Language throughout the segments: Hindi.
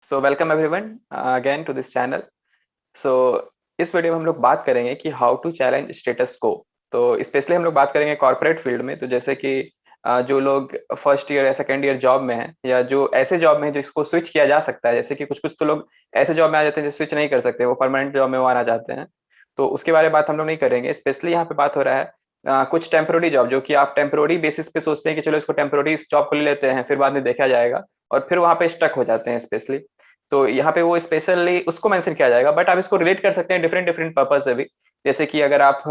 So welcome everyone again to this channel. So इस वीडियो में हम लोग बात करेंगे कि हाउ टू चैलेंज स्टेटस को। तो स्पेशली हम लोग बात करेंगे कॉर्पोरेट फील्ड में। तो जैसे कि जो लोग फर्स्ट ईयर या सेकेंड ईयर जॉब में हैं, या जो ऐसे जॉब में है जिसको स्विच किया जा सकता है। जैसे कि कुछ कुछ तो लोग ऐसे जॉब में आ जाते हैं जो स्विच नहीं कर सकते, वो परमानेंट जॉब में वो आना चाहते हैं। तो उसके बारे में बात हम लोग नहीं करेंगे। स्पेशली यहाँ पे बात हो रहा है कुछ टेम्पोररी जॉब, जो कि आप टेम्पोररी बेसिस पे सोचते हैं कि चलो इसको टेम्पोररी इस जॉब को ले लेते हैं, फिर बाद में देखा जाएगा, और फिर वहां पे स्टक हो जाते हैं स्पेशली। तो यहाँ पे वो स्पेशली उसको मेंशन किया जाएगा, बट आप इसको रिलेट कर सकते हैं डिफरेंट डिफरेंट पर्पज से भी। जैसे कि अगर आप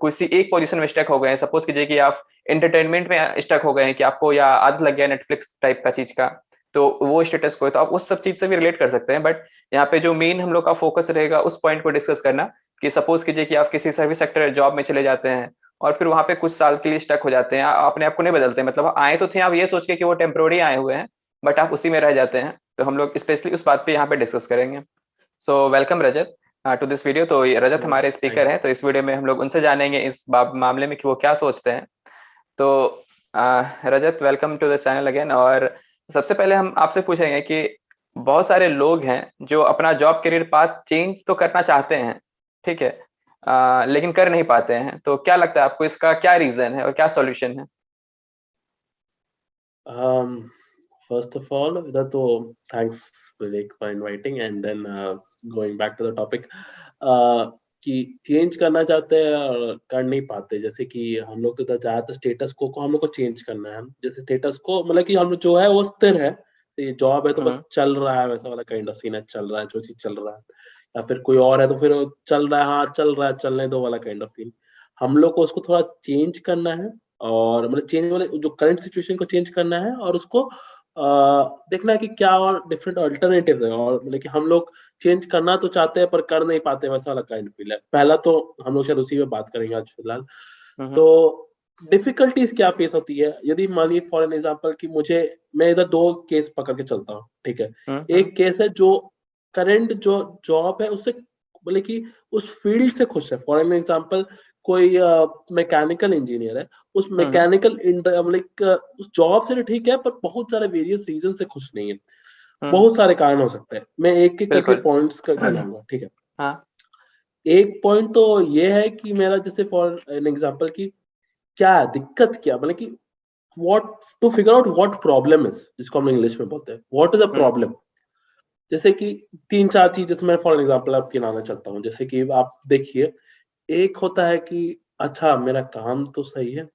किसी एक पोजीशन में स्टक हो गए हैं, सपोज कीजिए कि आप एंटरटेनमेंट में स्टक हो गए हैं, कि आपको या आदत लग गया नेटफ्लिक्स टाइप का चीज का, तो वो स्टेटस को है, तो आप उस सब चीज से भी रिलेट कर सकते हैं। बट यहाँ पे जो मेन हम लोग का फोकस रहेगा उस पॉइंट को डिस्कस करना, कि सपोज कीजिए कि आप किसी सर्विस सेक्टर जॉब में चले जाते हैं, और फिर वहां पे कुछ साल के लिए स्टक हो जाते हैं, अपने आप को नहीं बदलते, मतलब आए तो थे आप ये सोच के कि वो टेम्पोररी आए हुए हैं, बट आप उसी में रह जाते हैं। तो हम लोग स्पेशली उस बात पे यहाँ पे डिस्कस करेंगे। So welcome Rajat to this video. तो ये रजत हेलो। हमारे स्पीकर थैंक्स। हैं, तो इस वीडियो में हम लोग उनसे जानेंगे इस मामले में कि वो क्या सोचते हैं। तो Rajat, welcome to the channel again. और सबसे पहले हम आपसे पूछेंगे कि बहुत सारे लोग हैं जो अपना जॉब करियर पाथ चेंज तो करना चाहते हैं, ठीक है, लेकिन कर नहीं पाते हैं। तो क्या लगता है आपको, इसका क्या रीजन है और क्या सॉल्यूशन है? Um, First of all, that तो thanks Vivek for inviting and then going back to the topic कि चेंज करना चाहते हैं और कर नहीं पाते। जैसे कि हम लोग तो ज्यादातर स्टेटस को हम लोग को चेंज करना है। जैसे स्टेटस को मतलब कि हम लोग जो है वो स्थिर है, तो ये जॉब है तो बस हम्म। चल रहा है, वैसा वाला काइंड ऑफ सीन है, चल रहा है जो चीज चल रहा है। या फिर कोई और है तो फिर वो चल रहा है, हाँ चल रहा है, चलने दो वाला काइंड ऑफ फील। हम लोग को उसको थोड़ा चेंज करना है, और मतलब चेंज वाले जो करंट सिचुएशन को चेंज करना है, और उसको देखना है कि क्या और डिफरेंट अल्टरनेटिव्स है। और मतलब कि हम लोग चेंज करना तो चाहते हैं पर कर नहीं पाते, वैसा वाला काइंड फील है। पहला तो हम लोग शायद उसी पे बात करेंगे आज फिलहाल। हम्म। तो डिफिकल्टीज क्या फेस होती है, यदि मान लीजिए फॉर एन एग्जांपल कि मुझे, मैं इधर दो केस पकड़ के चलता हूँ, ठीक है। हम्म। एक केस है जो करंट जो जॉब है उससे बोले कि उस फील्ड से खुश है। फॉर एन एग्जांपल कोई मैकेनिकल इंजीनियर है, उस हम्म। मैकेनिकल मतलब उस जॉब से तो ठीक है, पर बहुत सारे वेरियस रीजन से खुश नहीं है। हम्म। बहुत सारे कारण हो सकते हैं, मैं एक एक करके बिल्कुल। पॉइंट्स करके लाऊंगा, ठीक है। हाँ। एक पॉइंट तो ये है कि मेरा जैसे फॉर एन एग्जांपल कि क्या दिक्कत, क्या मतलब कि what to figure out what problem is, जिसको हम इंग्लिश में बोलते हैं what is the hmm. Problem. जैसे कि तीन चार चीज, जैसे मैं फॉर एग्जांपल आपके लाना चाहता हूँ। जैसे कि आप देखिए, एक होता है कि अच्छा मेरा काम तो सही है,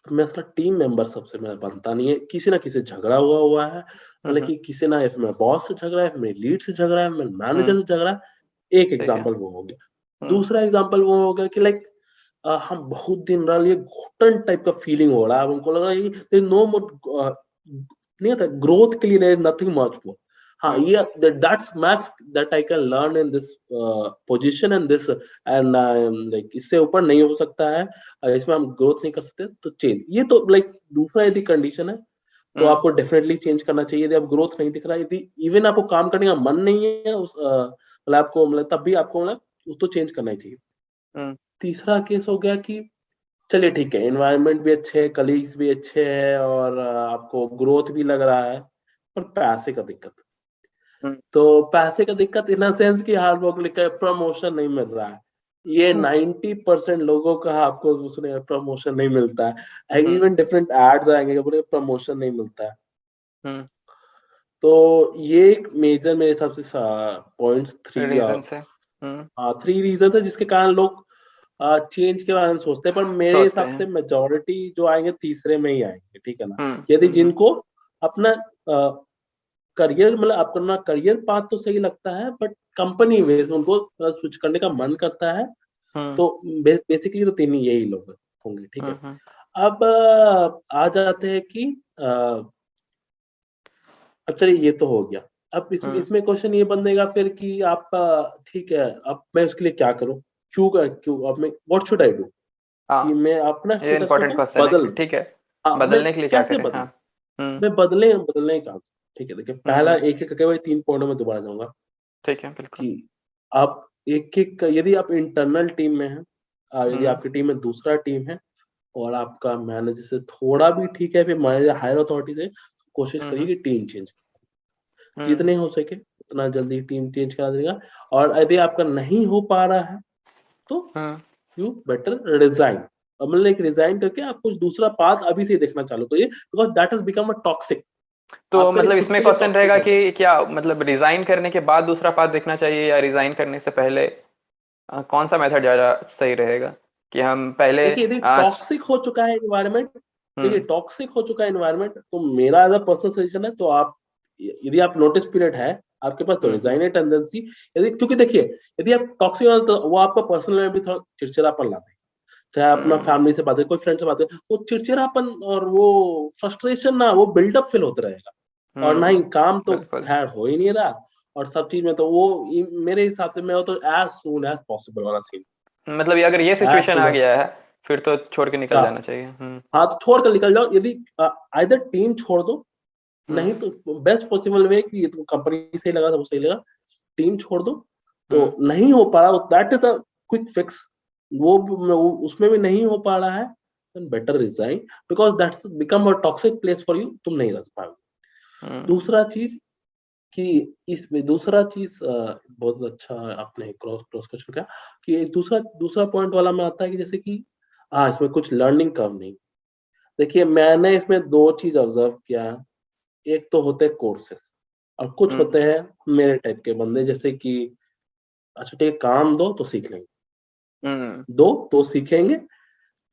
मेरा टीम मेंबर सबसे मेरा बनता नहीं है, किसी ना किसी से झगड़ा हुआ हुआ है, मतलब हम्म। कि किसी ना, या फिर मेरे बॉस से झगड़ा है, मेरे लीड से झगड़ा है, मेरे मैनेजर हम्म। से झगड़ा है। एक ठीक है। एग्जांपल वो हो गया। हम्म। दूसरा एग्जांपल वो हो गया कि लाइक हम बहुत दिन रह लिए, घुटन टाइप का फीलिंग हो रहा है, अब हमको लग रहा है कि नो मोर, नहीं होता ग्रोथ के लिए, नथिंग मच मोर। हाँ, हम्म। ये that's max that I can learn in this position and this, and like इससे ऊपर नहीं हो सकता है। इसमें हम ग्रोथ नहीं कर सकते, तो चेंज। ये तो लाइक दूसरा यदि कंडीशन है तो हम्म। आपको डेफिनेटली चेंज करना चाहिए। यदि आप ग्रोथ नहीं दिख रहा है, यदि इवन आपको काम करने का मन नहीं है उस मतलब आपको, मतलब तब भी आपको मतलब उसको चेंज करना ही चाहिए। हम्म। तीसरा केस हो गया कि चलिए ठीक है, एनवायरनमेंट भी अच्छे है, कलीग्स भी अच्छे हैं, और आपको ग्रोथ भी लग रहा है, पर पैसे का दिक्कत। हम्म। तो पैसे का दिक्कत इन सेंस कि हार्ड वर्क लिखा प्रमोशन नहीं मिल रहा है। ये हम्म। 90% लोगों का आपको उसने प्रमोशन नहीं मिलता है। हम्म। इवन डिफरेंट एड्स आएंगे, बोले प्रमोशन नहीं मिलता है। हम्म। तो ये एक मेजर मेरे हिसाब से पॉइंट्स थ्री, रीजन से। थ्री रीजन है जिसके कारण लोग चेंज के बारे में सोचते हैं। पर मेरे सोचते हिसाब हैं। से मेजोरिटी जो आएंगे तीसरे में ही आएंगे, ठीक है ना। हम्म। यदि हम्म। जिनको अपना करियर, मतलब अपना करियर पाथ तो सही लगता है, बट कंपनी वेज उनको स्विच करने का मन करता है, हम्म। तो बेसिकली तो तीन ही यही लोग होंगे, ठीक है। हम्म। अब आ जाते हैं कि अब चलिए ये तो हो गया। अब इसमें हम्म। इसमें क्वेश्चन ये बनेगा फिर कि आप ठीक है, अब मैं उसके लिए क्या करूं, क्यों अब मैं व्हाट शुड आई डू, कि हाँ, मैं अपना ये स्टेटस इंपॉर्टेंट को क्वेश्चन है बदल कि ठीक है, हाँ, मैं बदलने के लिए क्या कैसे करें। हाँ। बदलूं, हम्म। मैं बदलने का, ठीक है। देखिए हम्म। पहला एक एक करके वही तीन पॉइंट में दोबारा जाऊंगा ठीक है, बिल्कुल। कि आप एक एक, यदि आप इंटरनल टीम में हैं, यदि हम्म। आपकी टीम में दूसरा टीम है, और आपका मैनेजर से थोड़ा भी ठीक है, फिर मैनेजर हायर अथॉरिटी से कोशिश करिए हम्म। कि टीम चेंज। हम्म। जितने हो सके उतना जल्दी टीम चेंज करा देगा। और यदि आपका नहीं हो पा रहा है तो हम्म। You better resign. मतलब एक रिजाइन करके आप कुछ दूसरा पाथ अभी से देखना चालू करिए, because that has become a toxic. तो आपके लिए मतलब खुद इसमें के लिए क्वेश्चन टॉक्सिक रहेगा हो गया। कि क्या मतलब रिजाइन करने के बाद दूसरा पाथ देखना चाहिए या रिजाइन करने से पहले? कौन सा मेथड ज्यादा सही रहेगा कि हम पहले देखिए यदि आज? टॉक्सिक हो चुका है एनवायरनमेंट, देखिए हम्म। टॉक्सिक हो चुका है एनवायरनमेंट, तो मेरा एज अ पर्सनल सजेशन है, तो आप यदि आप नोटिस पीरियड है आपके पास तो हम्म। Resign tendency. यदि क्योंकि देखिए यदि आप टॉक्सिक हो तो वो आपका पर्सनल में भी थोड़ा चिड़चिड़ापन लाते हैं। चाहे अपना हम्म। फैमिली से बात करें, कोई फ्रेंड से बात करें, तो चिड़चिड़ापन और वो फ्रस्ट्रेशन ना वो बिल्डअप फील होता रहेगा। और ना ही काम तो बिल्कुल। खैर हो ही नहीं रहा, और सब चीज में तो वो मेरे हिसाब से मैं तो एज सून एज पॉसिबल वाला सीन। मतलब ये अगर ये एज सिचुएशन सून आ एज, गया है फिर तो छोड़ के निकल क्या, जाना चाहिए। हाँ तो छोड़ कर निकल जाओ। यदि आइदर टीम छोड़ दो, नहीं हम्म। तो बेस्ट पॉसिबल वे कि ये तो कंपनी सही लगा तो वो सही लगा, टीम छोड़ दो। तो हम्म। नहीं हो पा रहा, that is the quick fix. उसमें भी नहीं हो पा रहा है, then better resign, because that's become a toxic place for you, तुम नहीं रह पाओगे। हम्म। दूसरा चीज कि इसमें दूसरा चीज बहुत अच्छा आपने क्रॉस क्रॉस क्वेश्चन किया कि दूसरा दूसरा पॉइंट वाला में आता है कि जैसे कि हाँ इसमें कुछ लर्निंग कम नहीं। देखिए मैंने इसमें दो चीज ऑब्जर्व किया है। एक तो होते हैं कोर्सेस, और कुछ हम्म। होते हैं मेरे टाइप के बंदे, जैसे कि अच्छा ठीक है काम दो तो सीख लेंगे, हम्म। दो तो सीखेंगे।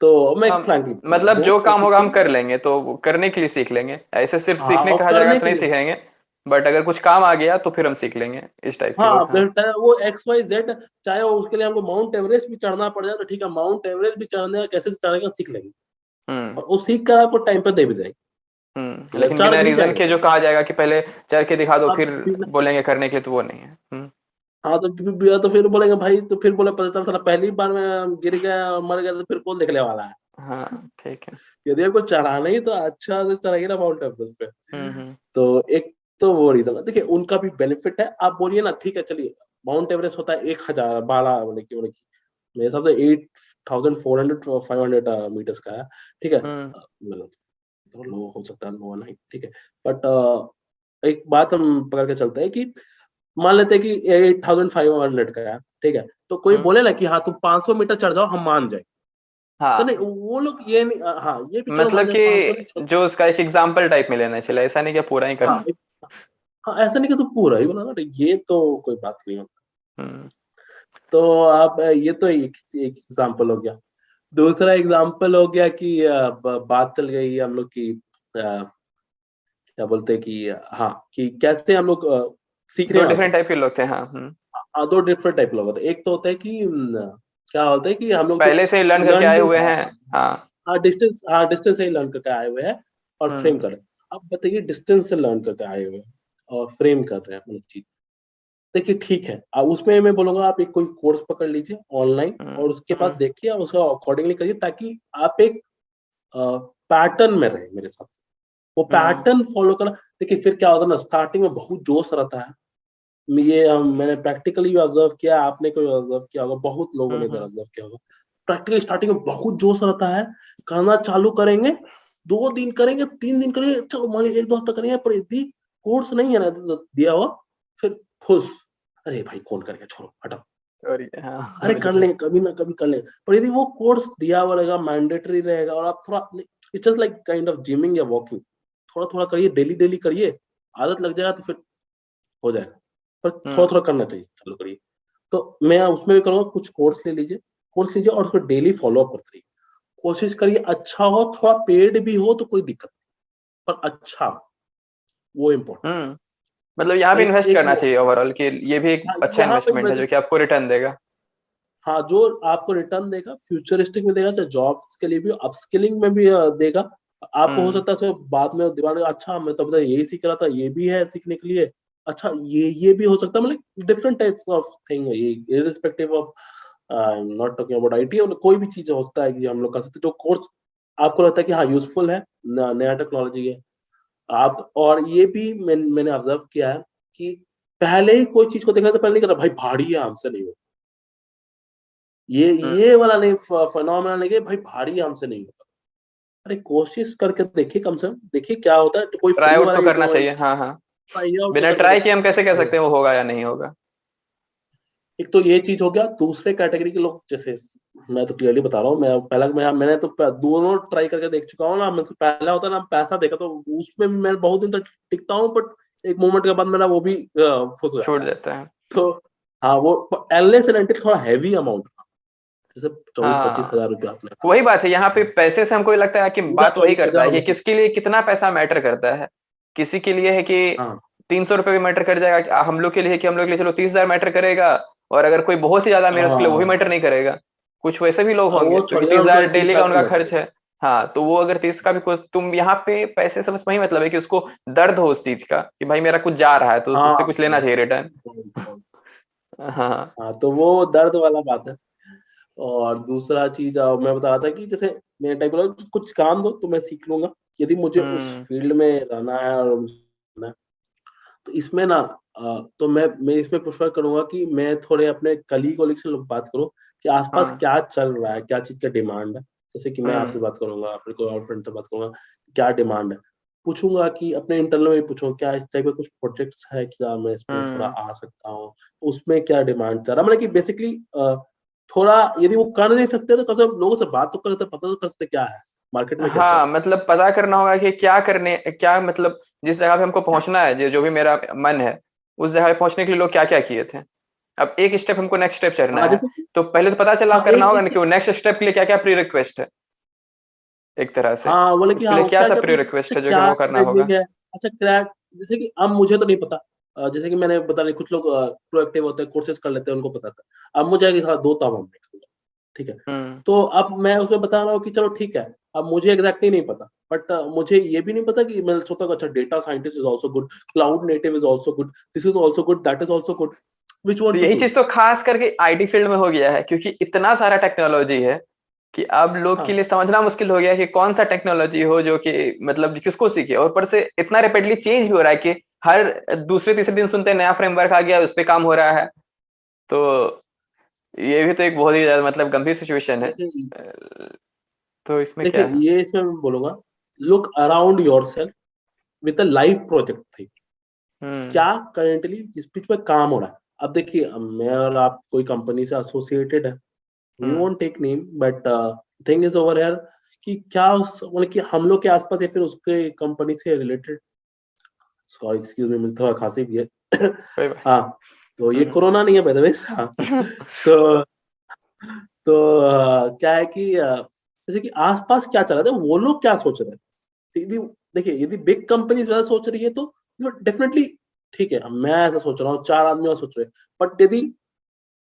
तो मैं एक हम फ्रैंकली बता रहा हूँ, मतलब दो जो तो काम होगा हम सीखेंगे। कर लेंगे, तो वो करने के लिए सीख लेंगे, ऐसे सिर्फ हाँ सीखने और कहा जाएगा करने तो के नहीं लिए, सीखेंगे। बट अगर कुछ काम आ गया तो फिर हम सीख लेंगे, इस टाइप के हाँ लोग। हाँ। बेहतर है वो एक्स वाई जेड। चाहे वो उसके लिए हमको माउंट एवरेस्ट भी चढ़ना पड़ जाए तो ठीक है, माउंट एवरेस्ट भी चढ़ने का कैसे चढ़ेगा सीख लेंगे, हम्म। और वो सीख कर आपको टाइम पर दे भी देंगे। अगर लेकिन चढ़ बिना भी रीजन के जाएंगे जो कहा जाएगा कि पहले चढ़ के दिखा दो आप फिर बिना, बोलेंगे करने के लिए, तो वो नहीं है। हाँ तो फिर बोलेंगे भाई, तो फिर बोले पता चला साला पहली बार में गिर गया और मर गया तो फिर कौन देखने वाला है। हाँ ठीक है। यदि आपको चढ़ाना ही तो अच्छा से चढ़ाइए ना माउंट एवरेस्ट पे। हम्म। तो एक तो वो रीजन है। देखिए उनका भी बेनिफिट है, आप बोलिए ना ठीक है चलिए, माउंट एवरेस्ट होता है 1012 मेरे हिसाब से 8400 500 मीटर्स का है, ठीक है। हम्म। मतलब तो लो हो सकता है, लो नहीं, ठीक है। बट एक बात हम पकड़ के चलते हैं कि मान लेते हैं कि 8500 का है, ठीक है, तो कोई हम्म। बोले ना कि हाँ तुम 500 मीटर चढ़ जाओ हम मान जाए, तो नहीं हाँ वो लोग ये नहीं, हाँ ये भी चलो मान मतलब जाए 500 नहीं कि 600। जो उसका एक एग्जाम्पल टाइप में लेना चाहिए, ऐसा नहीं कि पूरा ही हाँ करना। हाँ ऐसा नहीं कि तू पूरा ही बनाना, ये तो कोई बात नहीं है। हम्म। तो आप ये तो एक एक एग्जांपल हो गया। दूसरा एग्जांपल हो गया कि बात चल गई हम लोग की क्या बोलते हैं कि हाँ कि कैसे हम लोग सीखने दो वाले डिफरेंट थे। टाइप के लोग थे। हाँ। दो डिफरेंट टाइप लोग होते हैं। एक तो होता है कि क्या होता है कि हम लोग जो पहले से ही लर्न करके आए लर्निंग, हुए हैं। हाँ। हाँ डिस्टेंस से ही लर्न करके आए हुए हैं और फ्रेम हम्म। कर रहे हैं। अब बताइए डिस्टेंस से लर्न करके आए हुए हैं और फ्रेम कर रहे हैं मतलब चीज। देखिए ठीक है, उसमें मैं बोलूंगा आप एक कोई कोर्स पकड़ लीजिए ऑनलाइन हम्म। और उसके बाद हम्म। देखिए और उसका अकॉर्डिंगली करिए, ताकि आप एक पैटर्न में रहे मेरे हिसाब से। वो हम्म। पैटर्न फॉलो करना। देखिए फिर क्या होता है ना, स्टार्टिंग में बहुत जोश रहता है। मैंने प्रैक्टिकली भी ऑब्जर्व किया, आपने कोई ऑब्जर्व किया होगा, बहुत लोगों ने इधर हम्म। ऑब्जर्व किया होगा। प्रैक्टिकली स्टार्टिंग में बहुत जोश रहता है, करना चालू करेंगे, 2 दिन करेंगे, 3 दिन करेंगे, चलो मान लीजिए 1 2 हफ्ता करेंगे, पर यदि कोर्स नहीं है ना दिया हुआ, फिर खुश, अरे भाई कौन करेगा, छोड़ो हटाओ, सॉरी। हाँ अरे कर बिल्कुल। लेंगे कभी ना कभी कर लेंगे। पर यदि वो कोर्स दिया हुआ रहेगा, मैंडेटरी रहेगा, और आप थोड़ा, it's just like kind of gymming या वॉकिंग, थोड़ा थोड़ा करिए, डेली डेली करिए, आदत लग जाएगा तो फिर हो जाएगा। पर थोड़ा हम्म। थोड़ा करना चाहिए, चालू करिए। तो मैं उसमें भी करूँगा, कुछ कोर्स लीजिए और उसको डेली फॉलो अप करते रहिए। कोशिश करिए अच्छा हो, थोड़ा पेड भी हो तो कोई दिक्कत नहीं, पर अच्छा हो, वो इम्पोर्टेंट हम्म। मतलब यहाँ भी है। एक इन्वेस्ट एक करना वो, चाहिए ओवरऑल, कि ये भी एक हाँ अच्छा यहाँ पे इन्वेस्टमेंट है वैसे, जो कि आपको रिटर्न देगा। हाँ जो आपको रिटर्न देगा, फ्यूचरिस्टिक में देगा, चाहे जॉब्स के लिए भी, अपस्किलिंग में भी देगा। आपको हो हम्म। सकता है उसके बाद में दीवार में, अच्छा मैं तो पता यही सीख रहा था, ये भी है सीखने के लिए, अच्छा ये भी हो सकता है, मतलब डिफरेंट टाइप्स ऑफ थिंग है ये, irrespective of not talking about IT, कोई भी चीज होता है कि हम लोग कर सकते हैं, जो कोर्स आपको लगता है कि हाँ यूजफुल है, नया टेक्नोलॉजी है आप। और ये भी मैंने ऑब्जर्व किया है कि पहले ही कोई चीज को देखना तो पहले नहीं करता, भाई भारी है हमसे नहीं होता, हम्म। ये वाला नहीं, फिनोमेना नहीं कि भाई भारी हमसे नहीं होता। अरे कोशिश करके देखिए, कम से कम देखिए क्या होता है, तो कोई ट्राई फ्री आउट वाला तो ये करना जो, चाहिए। हाँ हाँ। ट्राई आउट तो बिना करके ट्राई देखो। किए हम कैसे कह तो सकते हैं वो होगा या नहीं होगा? एक तो ये चीज हो गया। दूसरे कैटेगरी के लोग, जैसे मैं तो क्लियरली बता रहा हूँ, मैंने तो दोनों ट्राई करके देख चुका हूँ ना। मुझसे पहला होता है ना, पैसा देखा तो उसमें मैं बहुत दिन तक टिकता हूँ, बट एक मोमेंट के बाद मेरा वो भी फुस हो छूट जाता है। जाता है। तो हाँ, वो एलएस एंड एंटिल थोड़ा हैवी अमाउंट, जैसे 24-25 हजार हाँ, रुपया आपने वही बात है, यहाँ पे हाँ, पैसे से हमको लगता है कि पूरा बात वही चौबीस करता हजार है कि रुपये किसके लिए कितना पैसा मैटर करता है। किसी के लिए है कि हाँ 300 रुपये भी मैटर कर जाएगा, हम लोग के लिए है कि हम लोग के लिए चलो 30,000 मैटर करेगा। और अगर कोई बहुत ही ज्यादा मेरे उसके लिए वो भी मैटर हाँ नहीं करेगा। कुछ वैसे भी लोग हाँ, होंगे वो क्योंकि छोड़िए, तीस उनको हजार एक तीस डेली का लाख का उनका मैटर खर्च है। है। हाँ, तो वो अगर 30 का भी कुछ, तुम यहाँ पे पैसे से बस वही मतलब है कि उसको दर्द हो उस चीज का कि भाई मेरा कुछ जा रहा है तो हाँ उससे कुछ लेना चाहिए रिटर्न। बहुत, बहुत। हाँ। हाँ, तो वो दर्द वाला बात है। और दूसरा चीज मैं बता रहा था कि जैसे मेरे टाइप का कुछ काम दो तो मैं सीख लूंगा, यदि मुझे उस हम्म। फील्ड में रहना है और रहना है। तो इसमें ना तो मैं इसमें प्रेफर करूंगा कि मैं थोड़े अपने कलीग से लोग बात करूं कि आसपास हाँ। क्या चल रहा है, क्या चीज का डिमांड है। जैसे कि मैं आपसे हम्म। बात करूंगा, फिर कोई और फ्रेंड से बात करूंगा, क्या डिमांड है। पूछूंगा कि अपने इंटरनल में पूछूंगा क्या इस टाइप का कुछ प्रोजेक्ट्स है, क्या मैं इसमें थोड़ा हम्म। आ सकता हूँ, उसमें क्या डिमांड चल रहा है। मतलब कि बेसिकली थोड़ा, यदि वो कर नहीं सकते तो कम से कम लोगों से बात तो कर सकते, पता तो कर सकते क्या है मार्केट में, क्या चल हाँ, रहा मतलब पता करना होगा कि क्या करने, क्या मतलब जिस जगह पे हमको पहुंचना है, जो भी मेरा मन है, उस जगह पे पहुंचने के लिए लोग क्या क्या किए थे। अब एक स्टेप हमको नेक्स्ट स्टेप है। चढ़ना हाँ, है, जैसे कि तो पहले तो पता चला हाँ करना एक होगा एक ना कि वो नेक्स्ट स्टेप के लिए क्या क्या प्री रिक्वेस्ट है, एक तरह से। हाँ, बोले कि उसके हाँ लिए क्या क्या सब क्या प्री अच्छा रिक्वेस्ट है जो कि क्या हमको करना होगा। ट्रेंडिंग है। अच्छा क्रैक, जैसे कि अब मुझे तो नहीं पता। जैसे कि मैंने बता रही, कुछ लोग प्रोएक्टिव होते हैं, कोर्सेज कर लेते हैं, उनको पता था। अब मुझे है कि साला दो ताव हम निकल, ठीक है। हम्म। तो अब मैं उसमें बता रहा हूँ कि चलो ठीक है, अब मुझे एग्जैक्टली नहीं पता, बट मुझे ये भी नहीं पता कि मैं सोचता हूँ अच्छा data scientist is also good, cloud native is also good, this is also good, that is also good, which one तो टू यही चूज। चीज तो खास करके आईटी फील्ड में हो गया है, क्योंकि इतना सारा टेक्नोलॉजी है कि अब लोग के हाँ लिए समझना मुश्किल हो गया है कि कौन सा टेक्नोलॉजी हो जो कि मतलब किसको सीखे। और ऊपर से इतना रेपिडली चेंज भी हो रहा है कि हर दूसरे तीसरे दिन सुनते हैं नया फ्रेमवर्क आ गया, उस पे काम हो रहा है। तो ये भी तो एक बहुत ही ज्यादा मतलब गंभीर सिचुएशन है। देखिए तो इसमें देखिए क्या है? ये इसमें मैं बोलूंगा, look around yourself with a life project thing, hmm. क्या करेंटली जिस पिच पे काम हो रहा है। अब देखिए, अब मैं और आप कोई कंपनी से एसोसिएटेड है, we hmm. Won't take name, but thing is over here कि क्या उस मतलब कि हम लोग के आसपास या फिर उसके कंपनी से रिलेटेड, सॉरी एक्सक्यूज मी, मुझे थोड़ा खांसी भी है। कोई बात। हाँ, तो ये हम्म। कोरोना नहीं है बाय द वे। हाँ, तो क्या है कि जैसे कि आसपास क्या चल रहा है, वो लोग क्या सोच रहे हैं। यदि देखिए, यदि बिग कंपनीज वैसा सोच रही है तो डेफिनेटली ठीक है, मैं ऐसा सोच रहा हूँ, चार आदमी और सोच रहे हैं। बट यदि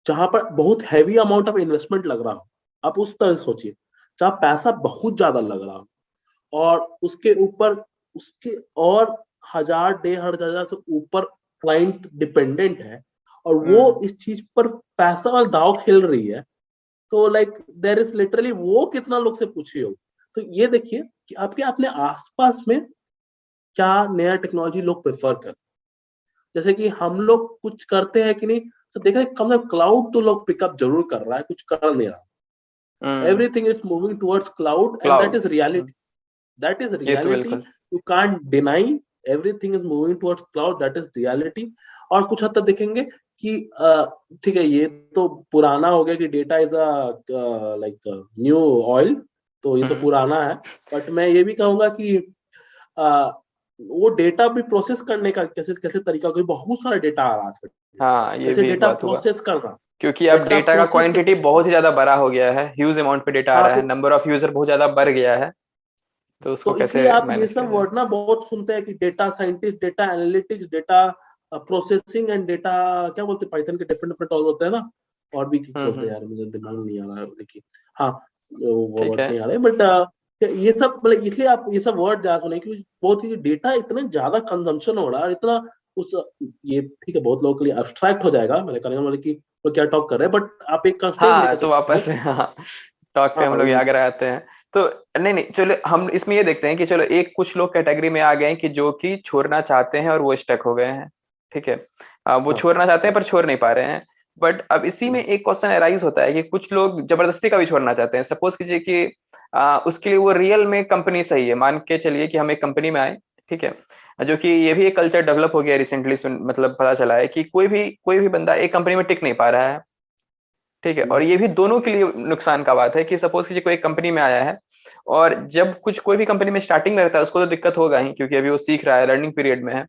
जहां पर बहुत हैवी अमाउंट ऑफ इन्वेस्टमेंट लग रहा हो, आप उस तरह से सोचिए, जहां पैसा बहुत ज्यादा लग रहा हो, और उसके ऊपर उसके और 1,000 1,500 से ऊपर क्लाइंट डिपेंडेंट है, और वो हम्म। इस चीज पर पैसा और दाव खेल रही है, तो लाइक देर इज लिटरली, वो कितना लोग से पूछी हो। तो ये देखिए कि आपके अपने आसपास में क्या नया टेक्नोलॉजी लोग प्रेफर कर, जैसे कि हम लोग कुछ करते हैं कि नहीं। तो देखा कम से कम क्लाउड तो लोग पिकअप जरूर कर रहा है, कुछ कर नहीं रहा। Hmm. Everything is moving towards cloud and that cloud. Is reality, that is ये तो रियलिटी, बिल्कुल। You can't deny. Everything is moving towards cloud, that is reality. और कुछ हद तक देखेंगे कि ठीक है, ये तो पुराना हो गया कि data is a like new oil, तो ये तो हम्म। पुराना है। बट मैं ये भी कहूंगा कि अ, वो डेटा भी प्रोसेस करने का कैसे कैसे तरीका, कोई बहुत सारा डेटा आ रहा है आजकल, हाँ, ये कैसे भी एक डेटा बात हुआ, प्रोसेस करना, क्योंकि अब डेटा डेटा का प्रोसेस कैसे क्वांटिटी करना। बहुत ही ज्यादा बड़ा हो गया है, ह्यूज अमाउंट पे डेटा आ हाँ, रहा है, नंबर ऑफ यूजर बहुत ज्यादा बढ़ गया है। तो उसको तो कैसे इसलिए आप ये मैनेज किया सब जाए? वर्ड ना बहुत सुनते हैं कि data scientist, data analytics, data processing and data, क्या बोलते हैं, पाइथन के डिफरेंट डिफरेंट और होते हैं ना। और भी क्या बोलते हैं हम्म। यार, मुझे दिमाग में नहीं आ रहा है लेकिन, हाँ, वो ठीक वर्ड्स है। नहीं आ रहे, बट ये सब मतलब इसलिए आप ये सब वर्ड ज्यादा सुने, क्योंकि बहुत ही डेटा इतना ज्यादा कंजम्पशन हो रहा है, और इतना उस, ये ठीक है बहुत लोगों के लिए एब्स्ट्रैक्ट हो जाएगा, मैंने कहने का मतलब कि वो क्या टॉक कर रहे हैं, बट आप एक कंस्ट्रेंट हाँ, लेके तो चलते वापस हैं। से हाँ, टॉक पे हाँ हम लोग वो, आगे आते हैं। तो नहीं नहीं, चलो हम इसमें ये देखते हैं कि चलो एक कुछ लोग कैटेगरी में आ गए हैं कि जो कि छोड़ना चाहते हैं और वो स्टक हो गए हैं। ठीक है। वो हाँ छोड़ना चाहते हैं हाँ पर छोड़ नहीं पा रहे हैं। बट अब इसी में एक क्वेश्चन अराइज होता है कि कुछ लोग जबरदस्ती का भी छोड़ना चाहते हैं। सपोज कीजिए कि उसके लिए वो रियल में कंपनी सही है, मान के चलिए कि हम एक कंपनी में आए। ठीक है। जो कि ये भी एक कल्चर डेवलप हो गया रिसेंटली, मतलब पता चला है कि कोई भी बंदा एक कंपनी में टिक नहीं पा रहा है। ठीक है, और हम्म, ये भी दोनों के लिए नुकसान का बात है कि सपोज कीजिए कोई कंपनी में आया है, और जब कुछ कोई भी कंपनी में स्टार्टिंग में रहता है उसको तो दिक्कत होगा ही, क्योंकि अभी वो सीख रहा है, लर्निंग पीरियड में है।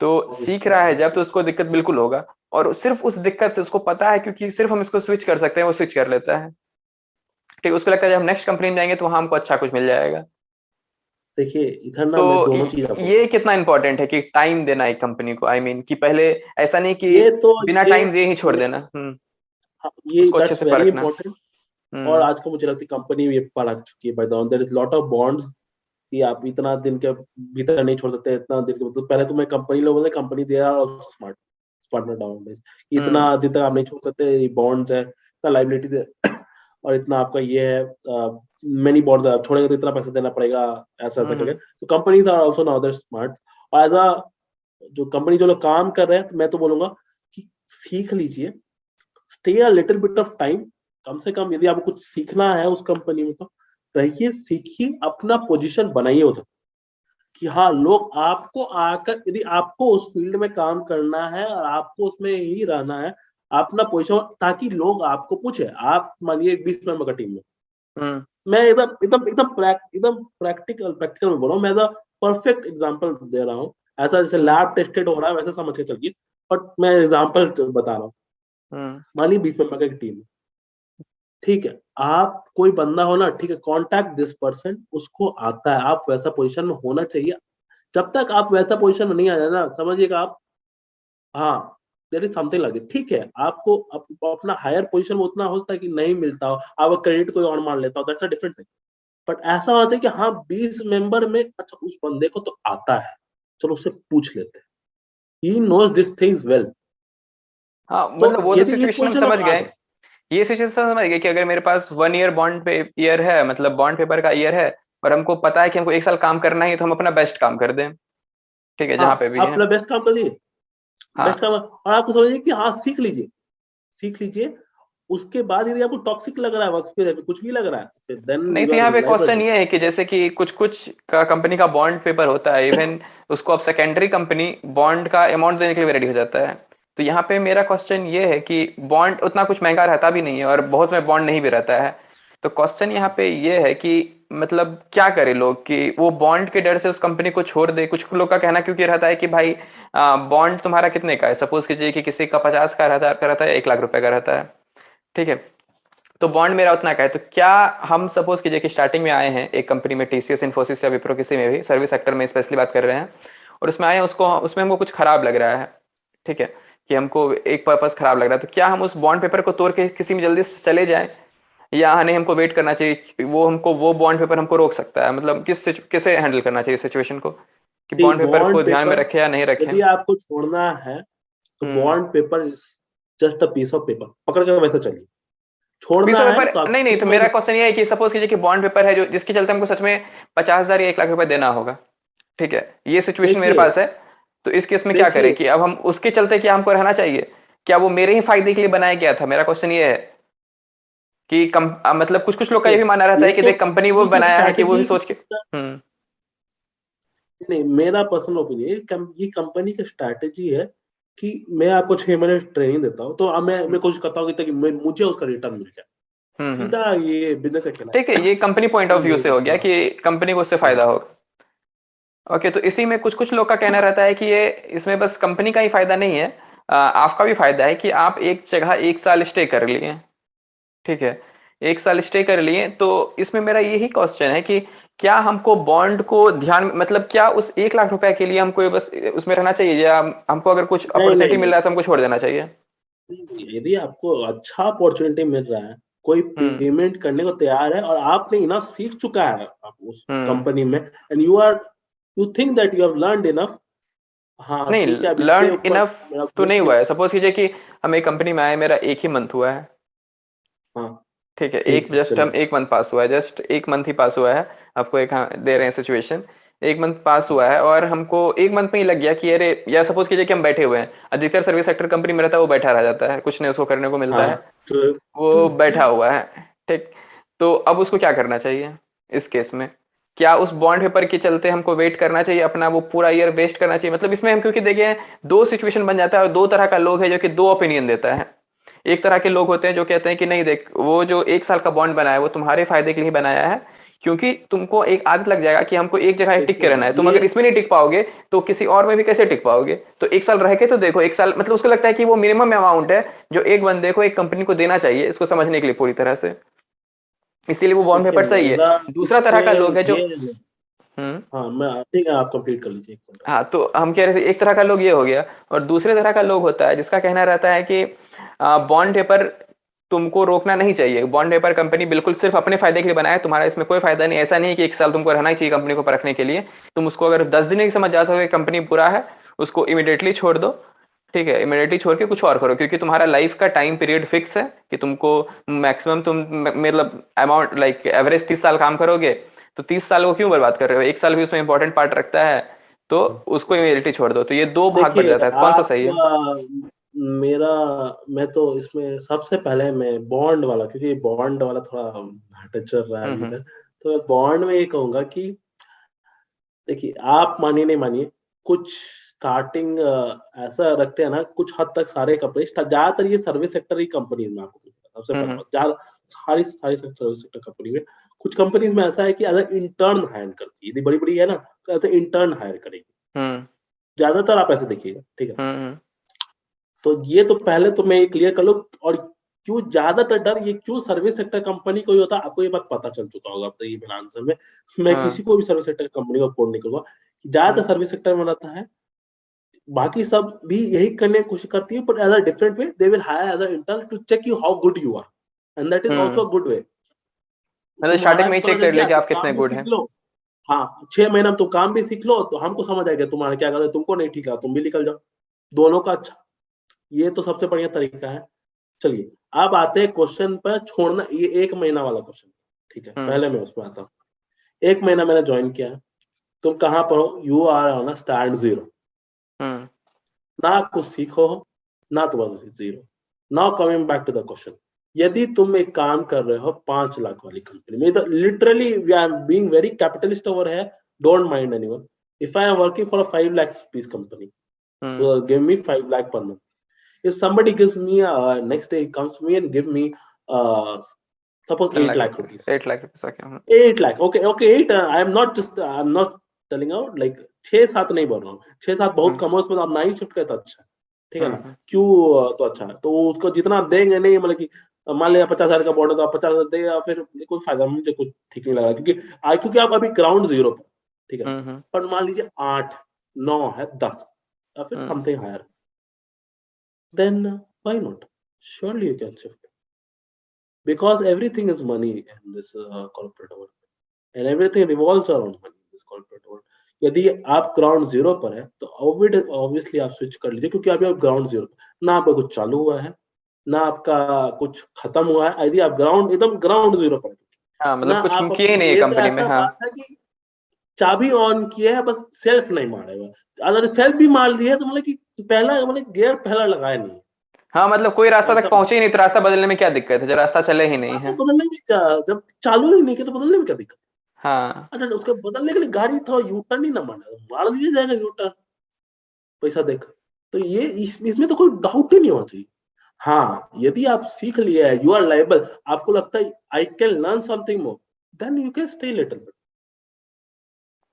तो सीख obviously, रहा है जब, तो उसको दिक्कत बिल्कुल होगा। और सिर्फ उस दिक्कत से उसको पता है, क्योंकि सिर्फ हम इसको स्विच कर सकते हैं, वो स्विच कर लेता है। ठीक है, उसको लगता है जब हम नेक्स्ट कंपनी में जाएंगे तो वहां हमको अच्छा कुछ मिल जाएगा। देखिए इधर ना तो मैं दोनों चीज आपको ये बताऊं। कितना इंपॉर्टेंट है कि टाइम देना एक कंपनी को, आई मीन कि पहले ऐसा नहीं कि ये तो बिना टाइम दिए ही छोड़ देना। हाँ, ये उसको अच्छे दैट्स से वेरी परखना। इंपॉर्टेंट। और हम्म। आज को मुझे लगता है कंपनी ये परख चुकी है, by the there is lot of bonds कि आप इतना दिन के भीतर नहीं छोड़ सकते, इतना दिन के मतलब पहले तो मैं कंपनी लोग बोलते कंपनी दे रहा और स्मार्ट स्मार्ट डाउन हम्म। इतना दिन तक आप नहीं छोड़ सकते, ये बॉन्ड्स है, इतना लाइबिलिटीज है और इतना आपका ये है, मेनी बॉन्ड्स आप छोड़ेंगे तो इतना पैसा देना पड़ेगा, ऐसा ऐसा करके। हम्म। तो companies are also now there smart. और एज अ जो कंपनी जो लोग काम कर रहे हैं, तो मैं तो बोलूंगा कि सीख लीजिए, stay a little bit of time. कम से कम यदि आपको कुछ सीखना है उस कंपनी में तो रहिए, सीखिए, अपना पोजीशन बनाइए उधर, कि हाँ लोग आपको आकर, यदि आपको उस फील्ड में काम करना है और आपको उसमें ही रहना है, अपना पोजीशन, ताकि लोग आपको पूछे। आप मानिए 20 मेंबर का टीम में, हम्म। मैं एकदम एकदम एकदम प्रैक्टिकल प्रैक्टिकल में बोल रहा हूँ, मैं परफेक्ट एग्जांपल दे रहा हूँ। ऐसा जैसे हम्म। लैब टेस्टेड हो रहा है वैसे समझ के चलिए, बट मैं एग्जांपल बता रहा हूँ। हम्म। मानिए 20 मेंबर का एक टीम है, ठीक है, आप कोई बंदा हो ना, ठीक है, कॉन्टैक्ट दिस पर्सन, उसको आता है, आप वैसा पोजीशन में होना चाहिए। जब तक आप वैसा पोजीशन में नहीं आ जाए ना, समझिएगा आप, हाँ, there is something like it. ठीक है, आपको अपना हायर पोजीशन में उतना हो सकता है कि नहीं मिलता हो, आपका क्रेडिट कोई और मान लेता हो, that's a different thing. But ऐसा होना चाहिए कि हाँ 20 मेंबर में अच्छा उस बंदे को तो आता है, चलो उससे पूछ लेते हैं, he knows this things well. हाँ, तो मतलब वो तो यदि इस सिचुएशन हम पोजीशन में समझ आ गए। गए, ये सिचुएशन समझ गए कि अगर मेरे पास 1 ईयर बॉन्ड पे ईयर है, मतलब बॉन्ड पेपर का ईयर है, और हमको पता है कि हमको 1 साल काम करना ही है, तो हम अपना बेस्ट काम कर दें। ठीक है, हाँ जहाँ पे भी आप है। अपना बेस्ट काम करिए, बेस्ट हाँ। काम, और आपको समझिए कि हाँ सीख लीजिए, सीख लीजिए। उसके बाद यदि आपको टॉक्सिक लग रहा है वर्क स्पेस, कुछ भी लग रहा है, तो फिर देन नहीं, यू तो आर यहाँ पे क्वेश्चन लाइबल। ये है कि जैसे कि कुछ कुछ का कंपनी का बॉन्ड पेपर होता है, इवन उसको अब सेकेंडरी कंपनी बॉन्ड का अमाउंट देने के लिए रेडी हो जाता है। तो यहाँ पे मेरा क्वेश्चन ये है कि बॉन्ड उतना कुछ महंगा रहता भी नहीं है, और बहुत में बॉन्ड नहीं भी रहता है। तो क्वेश्चन यहाँ पे ये है कि मतलब क्या करे लोग कि वो बॉन्ड के डर से उस कंपनी को छोड़ दे। कुछ लोग का कहना क्योंकि रहता है कि भाई बॉन्ड तुम्हारा कितने का है, सपोज कीजिए कि किसी का 50 का रहता है, का रहता है 1 लाख रुपए का रहता है। ठीक है, तो बॉन्ड मेरा उतना का है, तो क्या हम सपोज कीजिए कि स्टार्टिंग में आए हैं एक कंपनी में, टीसीएस, इन्फोसिस या विप्रो, किसी में भी सर्विस सेक्टर में स्पेशली बात कर रहे हैं, और उसमें आए हैं, उसको उसमें हमको कुछ खराब लग रहा है। ठीक है, कि हमको एक पर्पस खराब लग रहा है, तो क्या हम उस बॉन्ड पेपर को तोड़ के किसी में जल्दी से चले जाएं, या नहीं हमको वेट करना चाहिए, वो हमको वो बॉन्ड पेपर हमको रोक सकता है, मतलब किसे हैंडल करना चाहिए सिचुएशन को, कि दी बॉन्ड पेपर बॉन्ड को ध्यान में पेपर, रखे या नहीं रखे। यदि आपको छोड़ना है तो hmm. Bond paper is just a piece of paper, पकड़ कर वैसे चलिए। पीस छोड़ना ऑफ है तो पेपर आप नहीं, नहीं, तो 3 महीने, मेरा क्वेश्चन ये है कि सपोज कीजिए कि बॉन्ड पेपर है जो जिसके चलते हमको सच में 50,000 या 1 लाख रुपए देना होगा। ठीक है, ये सिचुएशन मेरे देखिए पास है। तो इस केस में क्या करें देखिए कि अब हम उसके चलते क्या हमको रहना चाहिए, क्या वो मेरे ही फायदे के लिए बनाया गया था? मेरा क्वेश्चन ये है कि मतलब कुछ कुछ लोग का ये देखिए, भी मानना रहता है ये कि तो देख कंपनी वो ये तो बनाया है कि वो भी स्ट्रैटेजी, सोच के। हम्म। नहीं मेरा पर्सनल ओपिनियन, ये कंपनी की स्ट्रैटेजी है कि मैं आपको 6 महीने ट्रेनिंग देता हूँ, तो अब मैं कोशिश करता हूँ कि ताकि मुझे उसका रिटर्न मिल जाए। हम्म। सीधा ये बिजनेस का खेला ठीक है, ये कंपनी पॉइंट ऑफ है, व्यू यही से हो गया हाँ कि कंपनी को उससे हाँ फायदा होगा। ओके, तो इसी में कुछ कुछ लोग का कहना रहता है कि ये इसमें बस कंपनी का ही फायदा नहीं है, आपका भी फायदा है कि आप एक जगह 1 साल स्टे कर लिए। ठीक है, 1 साल स्टे कर लिए, तो इसमें मेरा यही क्वेश्चन है कि क्या हमको बॉन्ड को ध्यान, मतलब क्या उस 1 लाख रुपए के लिए हमको बस उसमें रहना चाहिए, या हमको अगर कुछ नहीं अपॉर्चुनिटी नहीं मिल नहीं रहा है तो हमको छोड़ देना चाहिए? यदि आपको अच्छा अपॉर्चुनिटी मिल रहा है, कोई हम्म। पेमेंट करने को तैयार है और आपने इनफ सीख चुका है आप उस हम्म। कंपनी में, and you think that you have learned enough, हाँ नहीं, ठीक है, अब इसके लर्न ऊपर इनफ मेरा तो नहीं देखिए। हुआ है। सपोज कीजिए कि हम एक कंपनी में आए, मेरा 1 ही मंथ हुआ है। हाँ ठीक है, एक ठीक है जस्ट हम चलिए। 1 मंथ पास हुआ है, जस्ट 1 मंथ ही पास हुआ है। आपको एक हाँ, दे रहे हैं सिचुएशन। 1 मंथ पास हुआ है, और हमको 1 मंथ में ही लग गया कि अरे, या सपोज कीजिए कि हम बैठे हुए हैं, अधिकतर सर्विस सेक्टर कंपनी में रहता है, वो बैठा रह जाता है, कुछ नहीं उसको करने को मिलता है, हाँ तो वो बैठा हुआ है। ठीक, तो अब उसको क्या करना चाहिए इस केस में? क्या उस बॉन्ड पेपर के चलते हमको वेट करना चाहिए, अपना वो पूरा ईयर वेस्ट करना चाहिए? मतलब इसमें हम क्योंकि देखिए दो सिचुएशन बन जाता है, और दो तरह का लोग है जो कि दो ओपिनियन देता है। एक तरह के लोग होते हैं जो कहते हैं कि नहीं देख, वो जो 1 साल का बॉन्ड बनाया है वो तुम्हारे फायदे के लिए बनाया है, क्योंकि तुमको एक आदत लग जाएगा कि हमको एक जगह टिक के देखिए रहना है, तुम ये अगर इसमें नहीं टिक पाओगे तो किसी और में भी कैसे टिक पाओगे? तो 1 साल रह के तो देखो, 1 साल मतलब उसको लगता है कि वो मिनिमम अमाउंट है जो एक बंदे को एक कंपनी को देना चाहिए, इसको समझने के लिए पूरी तरह से, इसीलिए वो बॉन्ड देखिए पेपर सही है। मेरा दूसरा तरह इसमें का लोग है जो ये है। हम्म हाँ मैं ठीक है, आप कंप्लीट कर लीजिए 1 मिनट। हाँ, तो हम कह रहे थे एक तरह का लोग ये हो गया, और दूसरे तरह का लोग होता है जिसका कहना रहता है कि बॉन्ड पेपर तुमको रोकना नहीं चाहिए, बॉन्ड पेपर कंपनी बिल्कुल सिर्फ अपने फायदे के लिए बनाया है, तुम्हारा इसमें कोई फायदा नहीं। ऐसा नहीं है कि 1 साल तुमको रहना ही चाहिए कंपनी को परखने के लिए, तुम उसको अगर 10 दिन ही समझ जाते हो कि कंपनी बुरा है, उसको इमिडिएटली छोड़ दो। ठीक है, इमिडिएटली छोड़ के कुछ और करो, क्योंकि तुम्हारा लाइफ का टाइम पीरियड फिक्स है कि तुमको मैक्सिमम तुम मतलब अमाउंट लाइक एवरेज 30 साल काम करोगे, तो 30 साल को क्यों बर्बाद कर रहे हो? 1 साल भी उसमें इंपॉर्टेंट पार्ट रखता है, तो उसको इमीडिएटली छोड़ दो। तो ये दो भाग बढ़ देखिए जाता है, तो कौन सा आप सही है? मेरा मैं तो इसमें सबसे पहले मैं बॉन्ड वाला, क्योंकि बॉन्ड वाला थोड़ा घाटा चल रहा है अभी हम्म। इधर, तो मैं बॉन्ड में ये कहूंगा कि देखिए आप मानिए नहीं मानिए, कुछ स्टार्टिंग ऐसा रखते हैं ना, कुछ हद तक सारे कंपनी ज्यादातर ये सर्विस सेक्टर की कंपनीज में आपको सबसे पहले हम्म। बात, ज्यादा सारी सारी सर्विस सेक्टर कंपनी में कुछ कंपनीज में ऐसा है कि एज इंटर्न हायर करती है, यदि बड़ी बड़ी है ना तो एज इंटर्न हायर करेगी, हम्म। ज्यादातर आप ऐसे देखिएगा, ठीक है। हम्म। तो ये तो पहले तो मैं ये क्लियर कर लूं। और क्यों ज्यादातर डर ये क्यों सर्विस सेक्टर कंपनी को ही होता है, आपको ये बात पता चल चुका होगा अब तक ये मेरा आंसर में। मैं किसी हम्म। को भी सर्विस सेक्टर कंपनी को कोड नहीं करूंगा, ज्यादातर हम्म। सर्विस सेक्टर में रहता है। बाकी सब भी यही करने की कोशिश करती है, but as a different way they will hire as a intern to check you how good you are, and that is hmm. Also a good way. मतलब तुम्हारा स्टार्टिंग में भी ही पता चेक चल कर ले गया, कि तुम आप कितने काम भी गुड सीख हैं। लो। हाँ 6 महीना में तुम काम भी सीख लो तो हमको समझ आएगा तुम्हारा क्या करते, तुमको नहीं ठीक है तुम भी निकल जाओ, दोनों का अच्छा। ये तो सबसे बढ़िया तरीका है। चलिए अब आते हैं क्वेश्चन पर, छोड़ना ये 1 महीना वाला क्वेश्चन, ठीक है हम्म। पहले मैं उसमें आता हूँ। 1 महीना मैंने ज्वाइन किया है, तुम कहाँ पर हो? You are on a stand zero, hmm. ना कुछ सीखो हो, ना तुम्हारा zero. Now coming back to the question, यदि तुम एक काम कर रहे हो 5 लाख वाली कंपनी में, तो literally we are being very capitalist over है, don't mind anyone. If I am working for a 5 lakh rupees company, hmm. Give me 5 lakh per month. If somebody gives me next day comes to me and give me uh, suppose 10 8 lakh lakh rupees, rupees, 8 lakh rupees, okay. 8 lakh, okay 8, I'm not just I'm not telling out like 6-7 नहीं बोल रहा हूँ, 6-7 बहुत हम्म। कम है, उसमें आप ना ही शिफ्ट करे तो अच्छा है, ठीक है ना। हम्म। क्यों तो अच्छा है, तो उसको जितना देंगे नहीं, मतलब कि मान लिया 50,000 का बॉर्डर तो आप 50,000 देगा, फिर कोई फायदा मुझे कुछ ठीक नहीं लगा, क्योंकि आप अभी ग्राउंड जीरो पर, ठीक है। हम्म। पर मान लीजिए 8 9 है 10 या फिर hmm. Something higher, then why not, surely you can shift, because everything is money in this corporate world, and everything revolves around money in this corporate world. यदि आप ग्राउंड जीरो पर है तो ऑब्वियसली आप स्विच कर लीजिए, क्योंकि अभी आप ग्राउंड जीरो पर, ना आपका कुछ चालू हुआ है ना आपका कुछ खत्म हुआ है, यदि आप ग्राउंड एकदम ग्राउंड जीरो पर हाँ, ना मतलब कुछ आप किए ही नहीं है ये तो कंपनी में, ऐसा हाँ। बात है कि चाबी ऑन किया है बस सेल्फ नहीं मारे हुआ, अगर सेल्फ भी मार लिया है तो मतलब कि पहला मतलब गियर पहला लगाया नहीं हाँ, मतलब कोई रास्ता है, तक ऐसा पहुंचे ही नहीं, तो रास्ता बदलने में क्या दिक्कत है जब रास्ता चले ही नहीं रास्ता है? बदलने में जब चालू ही नहीं किया तो बदलने में क्या दिक्कत। हाँ। अच्छा उसके बदलने के लिए गाड़ी थोड़ा यू टर्न ही ना मार दिया जाएगा यू टर्न, पैसा देकर। तो ये इसमें तो कोई डाउट ही नहीं होना चाहिए। हाँ यदि आप सीख लिया है, यू आर लाइबल, आपको लगता है I can learn something more, then you can stay little bit.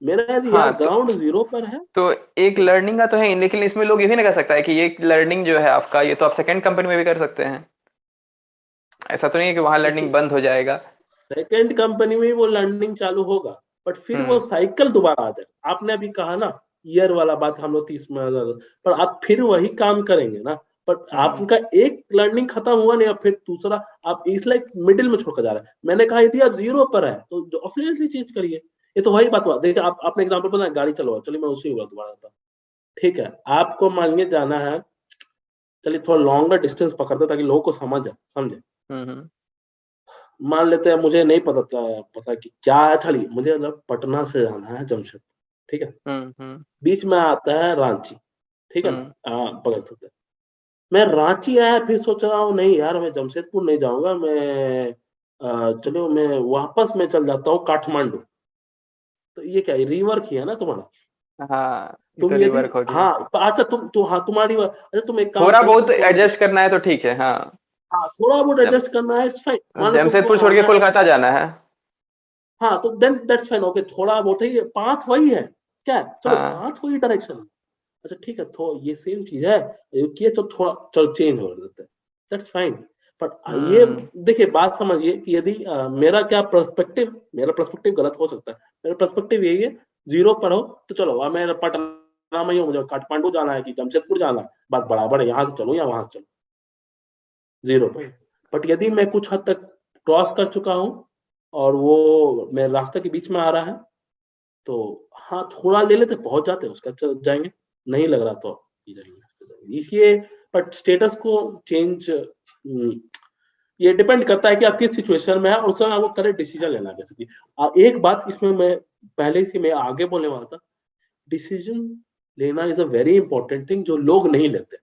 मेरा यदि हाँ, यहाँ ग्राउंड जीरो पर है, तो एक ठीक है। लर्निंग का तो है ही, लेकिन इसमें लोग ये भी नहीं कर सकता है कि ये लर्निंग जो है आपका, ये तो आप सेकंड कंपनी में भी कर सकते हैं। ऐसा तो नहीं है कि वहां लर्निंग देखिए बंद हो जाएगा। सेकेंड कंपनी में वो लर्निंग चालू होगा, बट फिर वो हम्म। साइकिल दोबारा आ जाएगा। आपने अभी कहा ना ईयर वाला बात, हम लोग 30 में पर आप फिर वही काम करेंगे ना, पर हम्म। आपका एक लर्निंग खत्म हुआ नहीं, अब फिर दूसरा आप इस लाइक मिडिल में छोड़कर जा रहे हैं। मैंने कहा यदि आप जीरो पर है तो ऑब्वियसली चेंज करिए। ये तो वही बात हुआ, देखिए आप आपने एग्जांपल बताया गाड़ी चलवा, चलिए मैं उसी हुआ दोबारा आता हूँ। ठीक है आपको मान लीजिए जाना है, चलिए थोड़ा लॉन्गर डिस्टेंस पकड़ते ताकि लोगों को समझे। हम्म। मान लेते हैं मुझे नहीं पता कि क्या है, चलिए मुझे मतलब पटना से जाना है जमशेदपुर, ठीक है। हम्म। हम्म। बीच में आता है रांची, ठीक है ना, हम्म। पकड़ सकते हैं। मैं रांची आया फिर सोच रहा हूँ नहीं यार मैं जमशेदपुर नहीं जाऊंगा, मैं चलो मैं वापस मैं चल जाता हूँ काठमांडू। तो ये क्या है, रीवर्क ही है ना तुम्हारा। हाँ, ये तुम तो यदि रिवर्क हो गया। हाँ अच्छा हाँ तुम्हारी अच्छा तुम एक काम थोड़ा करो, बहुत तुमको एडजस्ट करना है तो ठीक है, हाँ। हाँ थोड़ा बहुत जम, एडजस्ट करना है, इट्स फाइन। मान लो तुमको जमशेदपुर छोड़ के आना है, कोलकाता जाना है। हाँ तो देन दैट्स फाइन, ओके थोड़ा बहुत है, ये पाथ वही है क्या है? चलो हाँ। पाथ वही डायरेक्शन, अच्छा ठीक है, तो ये सेम चीज है, ये किए तो थोड़ा चलो चेंज कर देते हैं, दैट्स फाइन। बट ये हम्म। देखिए बात समझिए कि यदि मेरा पर्सपेक्टिव गलत हो सकता है, मेरा पर्सपेक्टिव यही है, जीरो पर हो तो चलो, अब मैं पटना में ही हूँ, मुझे काठमांडू जाना है कि जमशेदपुर जाना है, बात बराबर है, यहाँ से चलो या वहां से चलो, जीरो पे। बट यदि मैं कुछ हद तक क्रॉस कर चुका हूँ और वो मेरे रास्ते के बीच में आ रहा है, तो हाँ थोड़ा ले लेते, पहुंच जाते, उसका चल जाएंगे, नहीं लग रहा तो ही जाएंगे इसलिए। बट स्टेटस को चेंज, ये डिपेंड करता है कि आप किस सिचुएशन में है और उस समय आपको करेक्ट डिसीजन लेना है। जैसे कि एक बात इसमें मैं पहले से मैं आगे बोलने वाला था, डिसीजन लेना is a very important thing जो लोग नहीं लेते।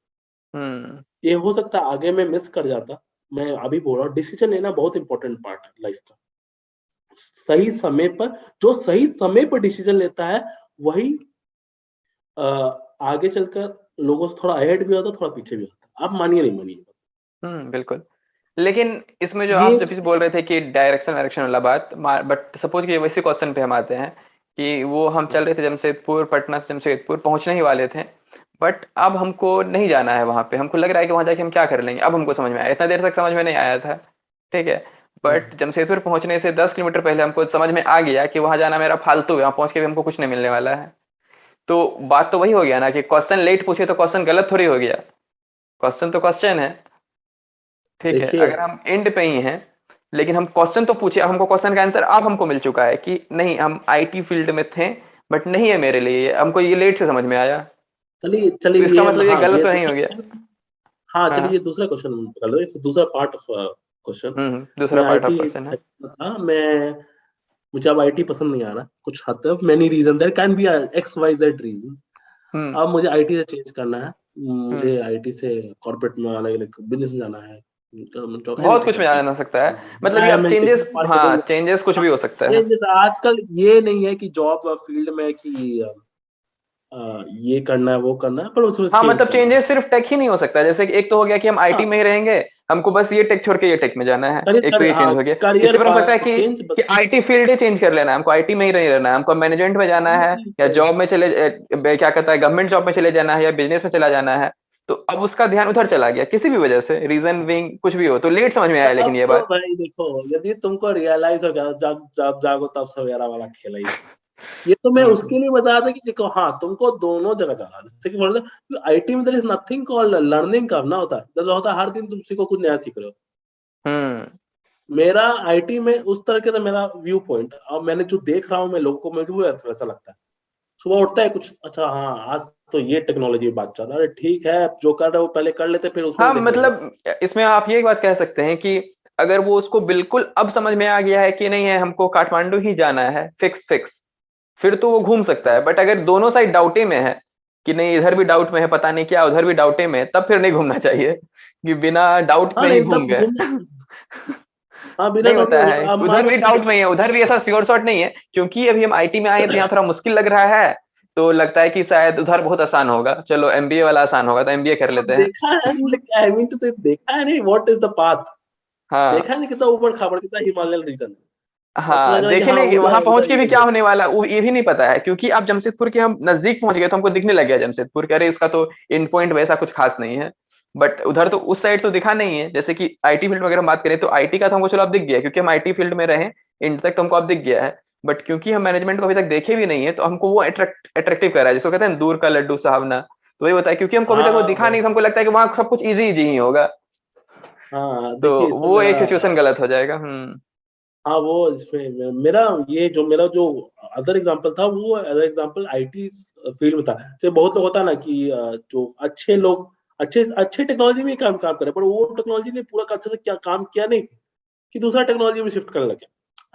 हम्म। ये हो सकता है आगे में मिस कर जाता, मैं अभी बोल रहा हूँ डिसीजन लेना बहुत इंपॉर्टेंट पार्ट है लाइफ का। सही समय पर, जो सही समय पर डिसीजन लेता है वही आगे चलकर लोगों से थोड़ा अहेड भी होता, थोड़ा पीछे भी होता, आप मानिए नहीं मानिए। बिल्कुल। लेकिन इसमें जो ये आप जब इसे बोल रहे थे कि डायरेक्शन वायरेक्शन वाला बात, बट सपोज कि वैसे क्वेश्चन पे हम आते हैं कि वो हम चल रहे थे जमशेदपुर, पटना से जमशेदपुर पहुंचने ही वाले थे, बट अब हमको नहीं जाना है वहां पे, हमको लग रहा है कि वहां जाके हम क्या कर लेंगे, अब हमको समझ में आया, इतना देर तक समझ में नहीं आया था। ठीक है। बट जमशेदपुर पहुंचने से 10 किलोमीटर पहले हमको समझ में आ गया कि वहां जाना मेरा फालतू है, वहां पहुंच के भी हमको कुछ नहीं मिलने वाला है। तो बात तो वही हो गया ना कि क्वेश्चन लेट पूछे तो क्वेश्चन गलत थोड़ी हो गया, क्वेश्चन तो क्वेश्चन है। ठीक है, देखिए अगर हम एंड पे ही हैं, लेकिन हम क्वेश्चन तो पूछे, अब हमको क्वेश्चन का आंसर अब हमको मिल चुका है कि नहीं, हम आईटी फील्ड में थे, बट नहीं है मेरे लिए, हमको ये लेट से समझ में आया। चलिए तो चलिए इसका ये मतलब ये हाँ गलत ये तो नहीं हो गया। दूसरा, हाँ चलिए ये हाँ। दूसरा क्वेश्चन कर लो, दूसरा पार्ट ऑफ क्वेश्चन। दूसरा मैं पार्ट ऑफ आईटी क्वेश्चन है। था, मैं मुझे अब आईटी पसंद नहीं आ रहा कुछ हद तक, many reason there can be X Y Z reason. Hmm. अब मुझे आईटी से चेंज करना है, हम्म। मुझे आईटी से कॉर्पोरेट में आने के लिए, बिजनेस में जाना है, बहुत एनीथिंग कुछ में करके, जाना सकता है, मतलब ये मैं अब मैं किसी चेंजेस, मार्केटिंग हाँ में, चेंजेस कुछ भी हो सकता है। चेंजेस आजकल ये नहीं है कि जॉब फील्ड में कि ये करना है वो करना है, पर उसमें हाँ, चेंज मतलब करना है। चेंजेस सिर्फ टेक ही नहीं हो सकता, जैसे कि एक तो हो गया कि हम आईटी हाँ में ही रहेंगे, हमको बस ये टेक छोड़ के ये टेक में जाना है, करियर एक तो ये हाँ चेंज हो गया। करियर इससे पर हो सकता है चेंज कि बस। आईटी फील्ड ही चेंज कर लेना है, हमको आईटी में ही नहीं रहना है, हमको मैनेजमेंट में जाना है, या जॉब में क्या कहता है, गवर्नमेंट जॉब में चले जाना है, या बिजनेस में चला जाना है। तो अब उसका ध्यान उधर चला गया किसी भी वजह से, रीजन विंग कुछ भी हो, तो लेट समझ में आया लेकिन तब ये तो बात। भाई देखो, यदि तुमको रियलाइज हो गया, जब जब जागो तब सवेरा वाला खेल ही है। ये तो मैं हम्म। उसके लिए बता रहा था कि देखो हाँ तुमको दोनों जगह जाना है, जैसे कि बोलते आईटी में there is nothing called learning करना होता है, मतलब होता है हर दिन तुम सीखो कुछ नया सीख रहे हो। हम्म। मेरा आईटी में उस तरह के, तो मेरा व्यू पॉइंट, अब मैंने जो देख रहा हूँ मैं लोगों को, मुझे वो वैसा लगता है। सुबह उठता है कुछ, अच्छा हाँ आज तो ये टेक्नोलॉजी बात चल रहा है, अरे ठीक है जो कर रहे हो पहले कर लेते फिर उसमें हाँ, देख लेंगे। मतलब इसमें आप ये बात कह सकते हैं कि अगर वो उसको बिल्कुल अब समझ में आ गया है कि नहीं है, हमको काठमांडू ही जाना है, फिक्स फिक्स, फिर तो वो घूम सकता है। बट अगर दोनों साइड डाउटे में है कि नहीं, इधर भी डाउट में है पता नहीं क्या, उधर भी डाउटे में है, तब फिर नहीं घूमना चाहिए, कि बिना डाउट हाँ में ही नहीं घूम तब गए। घूमना, हाँ बिना नहीं डाउट होता में है, अब मान उधर लो भी कि डाउट में ही है, उधर भी ऐसा श्योर शॉट नहीं है, क्योंकि अभी हम आईटी में आए हैं तो यहाँ थोड़ा मुश्किल लग रहा है, तो लगता है कि शायद उधर बहुत आसान होगा, चलो एमबीए वाला आसान होगा तो एमबीए कर अब लेते हैं। देखा है, आई मीन तो देखा है नहीं व्हाट इज द पाथ, हाँ। देखा है नहीं कितना ऊबड़ खाबड़, कितना हिमालयन रीजन है। तब तो लग हाँ, रहा है कि देखे हाँ नहीं कि वहां उधर पहुंच उधर के भी ये क्या है। होने वाला, वो ये भी नहीं पता है, क्योंकि आप जमशेदपुर के हम नजदीक पहुंच गए तो हमको दिखने लग गया जमशेदपुर के, अरे इसका तो एंड पॉइंट वैसा कुछ खास नहीं है। बट उधर तो उस साइड तो दिखा नहीं है, जैसे कि आईटी फील्ड में अगर हम बात करें तो आईटी का तो हमको चलो अब दिख गया, क्योंकि हम आईटी फील्ड में रहे, एंड तक तो हमको अब दिख गया है। बट क्योंकि हम मैनेजमेंट को अभी तक देखे भी नहीं है, तो हमको वो अट्रैक्टिव कर रहा है, जिसको कहते हैं दूर का लड्डू साहबना, तो वही होता है, क्योंकि हमको अभी तक वो हाँ दिखा नहीं, तो हमको लगता है कि वहाँ सब कुछ इजी इजी ही होगा। हाँ तो देखिए इसमें वो मेरा, एक सिचुएशन गलत हो जाएगा। हाँ वो इसमें मेरा, ये जो मेरा जो अदर एग्जांपल था वो अदर एग्जांपल आईटी फील्ड में था। जैसे बहुत लोग होता है ना कि जो अच्छे लोग अच्छे अच्छे टेक्नोलॉजी में काम काम करे, पर वो टेक्नोलॉजी ने पूरा अच्छे से क्या काम किया नहीं, कि दूसरा टेक्नोलॉजी में शिफ्ट करने लगे।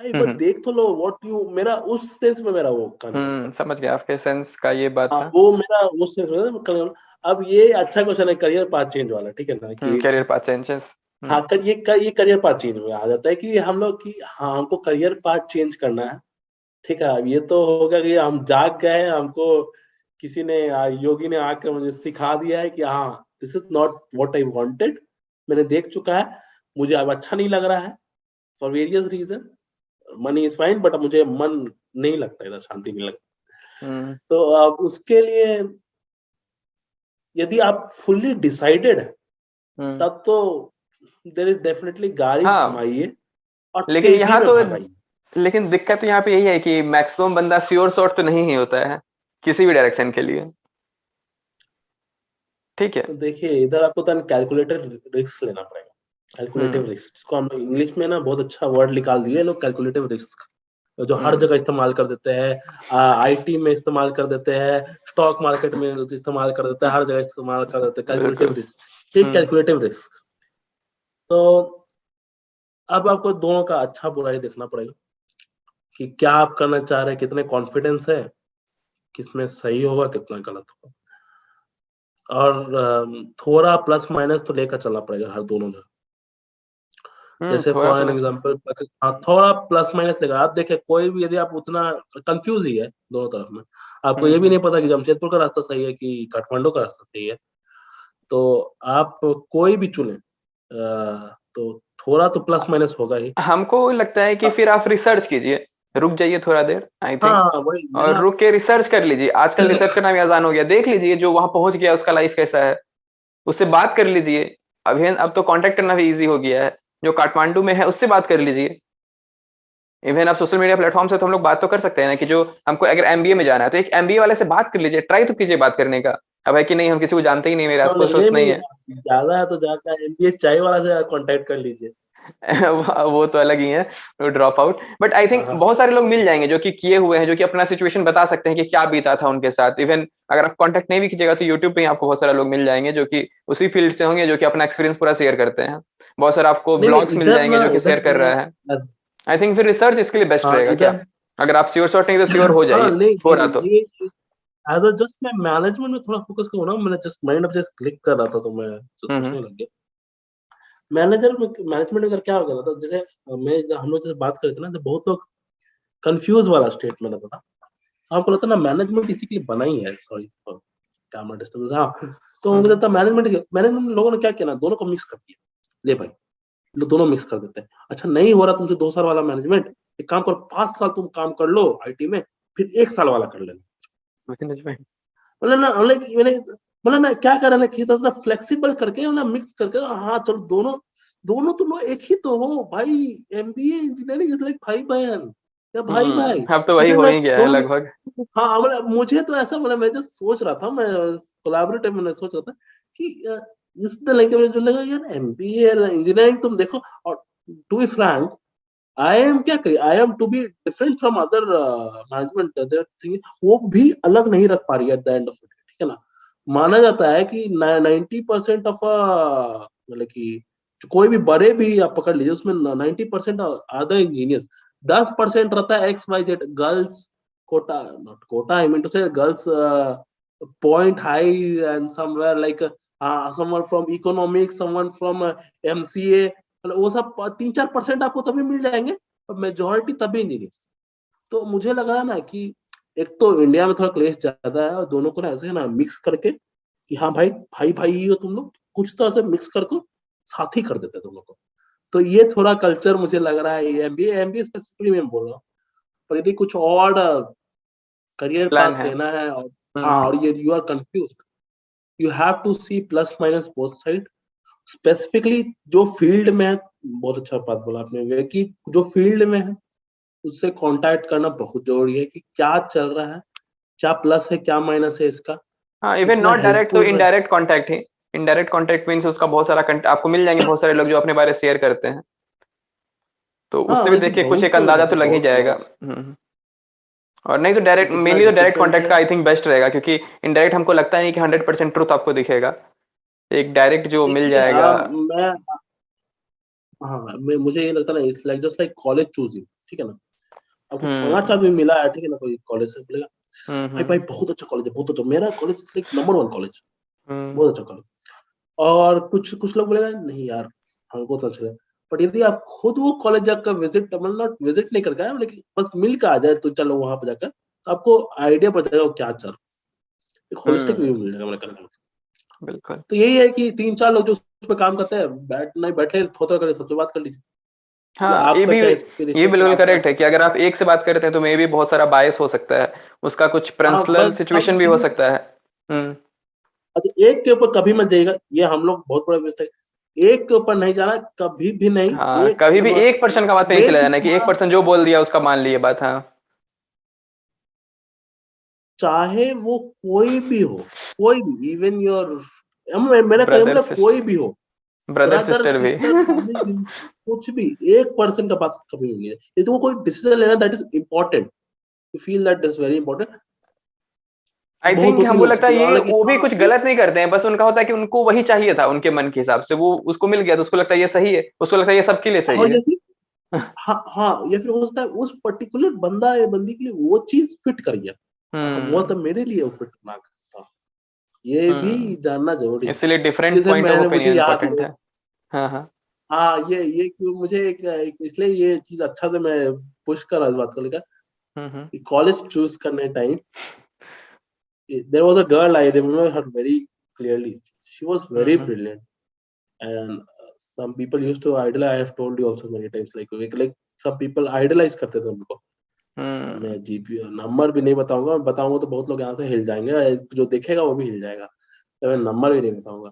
एक बार हम्म। देख तो लो व्हाट यू, मेरा उस सेंस में मेरा वो कहने का मतलब, समझ गया आपके सेंस का ये बात हाँ था। वो मेरा उस सेंस में अब ये अच्छा क्वेश्चन है करियर पाथ चेंज वाला, ठीक है ना कि कैरियर पाथ चेंजेस। हाँ ये करियर पाथ चेंज में आ जाता है कि हम लोग की हाँ हमको करियर पाथ चेंज करना है, ठीक है, अब ये तो होगा कि हम जाग गए, हमको किसी ने योगी ने आकर मुझे सिखा दिया है कि हाँ, this is not what I wanted. मैंने देख चुका है, मुझे अब अच्छा नहीं लग रहा है for various reason. Money is fine, but मुझे मन नहीं लगता, इधर शांति नहीं लगता। हम्म तो अब उसके लिए यदि आप फुल्ली डिसाइडेड है, हम्म। तब तो देयर इज डेफिनेटली गाड़ी हाँ, घुमाइए और लेकिन तेजी यहाँ में तो भगाइए। लेकिन दिक्कत तो यहाँ पे यही है कि मैक्सिमम बंदा श्योर शॉट तो नहीं ही होता है किसी भी डायरेक्शन के लिए। ठीक है। तो देखिए, इधर आपको तो कैलकुलेटेड रिस्क लेना पड़ेगा। कैलकुलेटिव हम्म रिस्क, इसको हम इंग्लिश में ना बहुत अच्छा वर्ड निकाल दिए लोग, कैलकुलेटिव रिस्क, जो हर हम्म जगह इस्तेमाल कर देते हैं। आईटी में इस्तेमाल कर देते हैं, स्टॉक मार्केट में इस्तेमाल कर देते हैं, हर जगह इस्तेमाल कर देते हैं कैलकुलेटिव बिल्कुल। रिस्क। ठीक, हम्म कैलकुलेटिव रिस्क। तो अब आपको दोनों का अच्छा बुरा ही देखना पड़ेगा कि क्या आप करना चाह रहे हैं, कितने कॉन्फिडेंस है, किसमें सही होगा, कितना गलत होगा। और थोड़ा प्लस माइनस तो लेकर चलना पड़ेगा हर दोनों में। जैसे थोड़ा फॉर एन प्लस। एग्जांपल, हाँ, थोड़ा प्लस माइनस लेगा। आप देखिए, कोई भी यदि आप उतना कंफ्यूज ही है दोनों तरफ में, आपको ये भी हम्म। नहीं पता कि जमशेदपुर का रास्ता सही है कि काठमांडू का रास्ता सही है, तो आप कोई भी चुने, तो थोड़ा तो प्लस माइनस होगा ही। हमको लगता है कि फिर आप रिसर्च कीजिए, रुक जाइए थोड़ा देर आई थिंक, हाँ, वही और मेरा। रुक के रिसर्च कर लीजिए। आजकल रिसर्च करना भी आसान हो गया, देख लीजिए जो वहां पहुंच गया उसका लाइफ कैसा है, उससे बात कर लीजिए। अभी अब तो कांटेक्ट करना भी इजी हो गया है, जो काठमांडू में है उससे बात कर लीजिए। इवन आप सोशल मीडिया प्लेटफॉर्म से तो हम लोग बात तो कर सकते हैं ना, कि जो हमको अगर एमबीए में जाना है तो एक एमबीए वाले से बात कर लीजिए, ट्राई तो कीजिए बात करने का। अब है कि नहीं हम किसी को जानते ही नहीं, मेरे तो आसपास ये दोस्त भी नहीं है। ज्यादा है तो जाकर एमबीए चाय वाला से कांटेक्ट कर लीजिए। वो तो अलग ही है, ड्रॉप आउट। बट आई हाँ थिंक हाँ। बहुत सारे लोग मिल जाएंगे जो कि किए हुए हैं, जो कि अपना सिचुएशन बता सकते हैं कि क्या बीता था उनके साथ। इवन अगर आप कांटेक्ट नहीं भी कीजिएगा तो यूट्यूब पे ही आपको बहुत सारे लोग मिल जाएंगे जो कि उसी फील्ड से होंगे, जो कि अपना एक्सपीरियंस पूरा शेयर करते हैं। बहुत सारे आपको नहीं नहीं, ब्लॉग्स मिल इधर जाएंगे ना, जो कि शेयर इधर कर रहा है। आई थिंक फिर रिसर्च इसके लिए बेस्ट हाँ रहेगा क्या? इधर। अगर आप श्योर शॉट नहीं तो श्योर हो हाँ, जाइए नहीं थोड़ा नहीं, तो। ये एज अ जस्ट मैं मैनेजमेंट में थोड़ा फोकस करूँ ना, मैंने जस्ट माइंड अब जस्ट क्लिक कर रहा था तो मैं तो हम्म। सोचने लग गया। मैनेजर में, मैनेजमेंट में अगर क्या हो गया था, जैसे हम लोग जैसे बात कर रहे थे ना, तो बहुत लोग कंफ्यूज वाला स्टेटमेंट था ना। आपको लगता है ना मैनेजमेंट इसी के लिए बना ही है, सॉरी फॉर कैमरा डिस्टर्बेंस। हाँ, तो मुझे हम्म। लगता है मैनेजमेंट मैनेजमेंट लोगों ने क्या किया ना, दोनों को मिक्स कर दिया। ले भाई, दोनों मिक्स कर देते हैं। अच्छा, नहीं हो रहा तुमसे 2 साल वाला मैनेजमेंट, एक काम करो, 5 साल तुम काम कर लो आईटी में, फिर 1 साल वाला कर लेना। मैनेजमेंट। मतलब ना, मतलब ना क्या कर रहे हैं कि फ्लेक्सिबल करके, मतलब मिक्स करके, हाँ चलो, दोनों दोनों तुम लोग एक ही तो हो भाई। एमबीए इंजीनियरिंग इज लाइक भाई बहन, या भाई भाई, अब तो वही इसलिए हो मैं ही गया है दोनों। लगभग। हाँ, मतलब मुझे तो ऐसा, मतलब मैं जो सोच रहा था, मैं कोलैबोरेटिव में सोच रहा था कि इस तरह के मुझे लगा यार, एमबीए इंजीनियरिंग तुम देखो। और to be frank, I am क्या करी, I am to be different from other management thing, वो भी अलग नहीं रख पा रही है at the end of it. ठीक है ना, माना जाता है कि 90% ऑफ मतलब कि कोई भी बड़े भी आप पकड़ लीजिए, उसमें 90% अदर इंजीनियर्स, 10% रहता है X Y Z girls quota, not quota, I mean to say girls point high, and somewhere like someone from economics, someone from MCA, मतलब वो सब 3-4% आपको तभी मिल जाएंगे, और मेजोरिटी तभी इंजीनियर्स। तो मुझे लग रहा है ना कि एक तो इंडिया में थोड़ा क्लेश ज्यादा है, और दोनों को ना ऐसे है ना मिक्स करके कि हाँ भाई, भाई भाई ही हो तुम लोग, कुछ तरह से मिक्स करके साथी कर देते हैं दोनों को। तो ये थोड़ा कल्चर मुझे लग रहा है, एमबीए एमबीए स्पेसिफिकली मैं बोल रहा हूँ। पर यदि कुछ और करियर प्लान पाथ है। लेना है, और हाँ, हम्म। और ये you are confuse, you have to see plus minus both side. Specifically जो फील्ड में है, बहुत अच्छा बात बोला आपने ये, कि जो फील्ड में है उससे कांटेक्ट करना बहुत जरूरी है, कि क्या चल रहा है, क्या प्लस है, क्या माइनस है इसका, हाँ, इवन कितना नॉट डायरेक्ट तो हेल्पफुल रहे। इनडायरेक्ट कांटेक्ट ही। इनडायरेक्ट कांटेक्ट मीन्स उसका बहुत सारा आपको मिल जाएंगे, बहुत सारे लोग जो अपने बारे में शेयर करते हैं, तो हाँ, उससे भी वैसे देखिए कुछ एक बहुत अंदाजा तो देखिए लग ही बहुत जाएगा। लोग, और नहीं तो डायरेक्ट, जितना मेनली तो डायरेक्ट डिफिकल्ट कांटेक्ट है। का आई थिंक बेस्ट रहेगा, क्योंकि इनडायरेक्ट हमको लगता है नहीं कि 100% ट्रुथ आपको दिखेगा। एक डायरेक्ट जो मिल देखिए, जाएगा। मैं, हाँ, मुझे ये लगता है ना, it's like just like college choosing. ठीक है ना, आपको 5 आदमी हम्म मिला है, ठीक है ना, कोई कॉलेज से बोलेगा भाई भाई हम्म बहुत अच्छा कॉलेज है, बहुत अच्छा, मेरा कॉलेज लाइक नंबर 1 कॉलेज, हम्म बहुत अच्छा कॉलेज। और कुछ कुछ लोग बोलेगा नहीं यार, हमको तो अच्छा लगा। बट यदि आप खुद वो कॉलेज जाकर विजिट, मतलब नॉट विजिट नहीं करके आए, लेकिन बस मिल के आ जाए तो चलो वहां पर जाकर, तो आपको आइडिया पड़ जाएगा वो क्या चल रहा है, एक होलिस्टिक व्यू मिल जाएगा मेरे कहने का। बिल्कुल। तो यही है कि 3-4 लोग जो उसमें काम करते हैं, बैठे थोड़ा करे, सबसे बात कर लीजिए कि हाँ, आपका क्या ये इंस्पिरेशन से बिल्कुल आपका। करेक्ट है कि अगर आप एक से बात करते हैं तो मे भी बहुत सारा बायस हो सकता है, उसका कुछ हाँ, पर्सनल बस सम सिचुएशन भी हो ह्यूज। सकता है। हम्म। अच्छा, एक के ऊपर कभी मत जाइएगा, ये हम लोग बहुत बड़ा मिस्टेक, एक के ऊपर नहीं जाना कभी भी नहीं। हाँ, एक कभी के भी मत, एक पर्सन का बात पे नहीं मे चला भी जाना कि एक तुम्हारा, पर्सन जो बोल दिया उसका मान लिए बात। हाँ। चाहे वो कोई भी हो, कोई भी, इवन योर, मेरा कहने ब्रदर मतलब कोई भी हो, ब्रदर ब्रदर सिस्टर भी। सिस्टर फैमिली, कुछ भी, 1% का बात कभी नहीं है। यदि वो कोई डिसीजन लेना, that is important, you feel that is very important, I बहुत थिंक 2-3 हमको हो लगता सकती है है, ये हालांकि वो भी हाँ कुछ ये, गलत नहीं करते हैं, बस उनका होता है कि उनको वही चाहिए था उनके मन के हिसाब से, वो उसको मिल गया तो उसको लगता है ये सही है, उसको लगता है ये सबके लिए सही हाँ है। या फिर, हाँ हाँ, या फिर हो सकता है उस पर्टिकुलर बंदा या बंदी के लिए वो चीज फिट कर गया, वो हम्म। तो मेरे लिए वो फिट ना था, ये भी हम्म। जानना जरूरी है। इसीलिए डिफरेंट जैसे पॉइंट ऑफ मैंने, मुझे ओपिनियन याद इंपॉर्टेंट है, है। हाँ, हाँ। हाँ ये क्यों मुझे इसलिए ये चीज अच्छा से मैं पुश कर रहा हूँ इस बात को लेकर, हम्म। कॉलेज चूज करने time there was a girl, I remember her very clearly. She was very hmm. brilliant, and some people used to idolize. I have told you also many times, like some people idolize करते थे उनको। हम्म। मैं जीपी नंबर भी नहीं बताऊंगा, बताऊंगा तो बहुत लोग यहाँ से हिल जाएंगे, जो देखेगा वो भी हिल जाएगा, तो मैं नंबर भी नहीं बताऊंगा।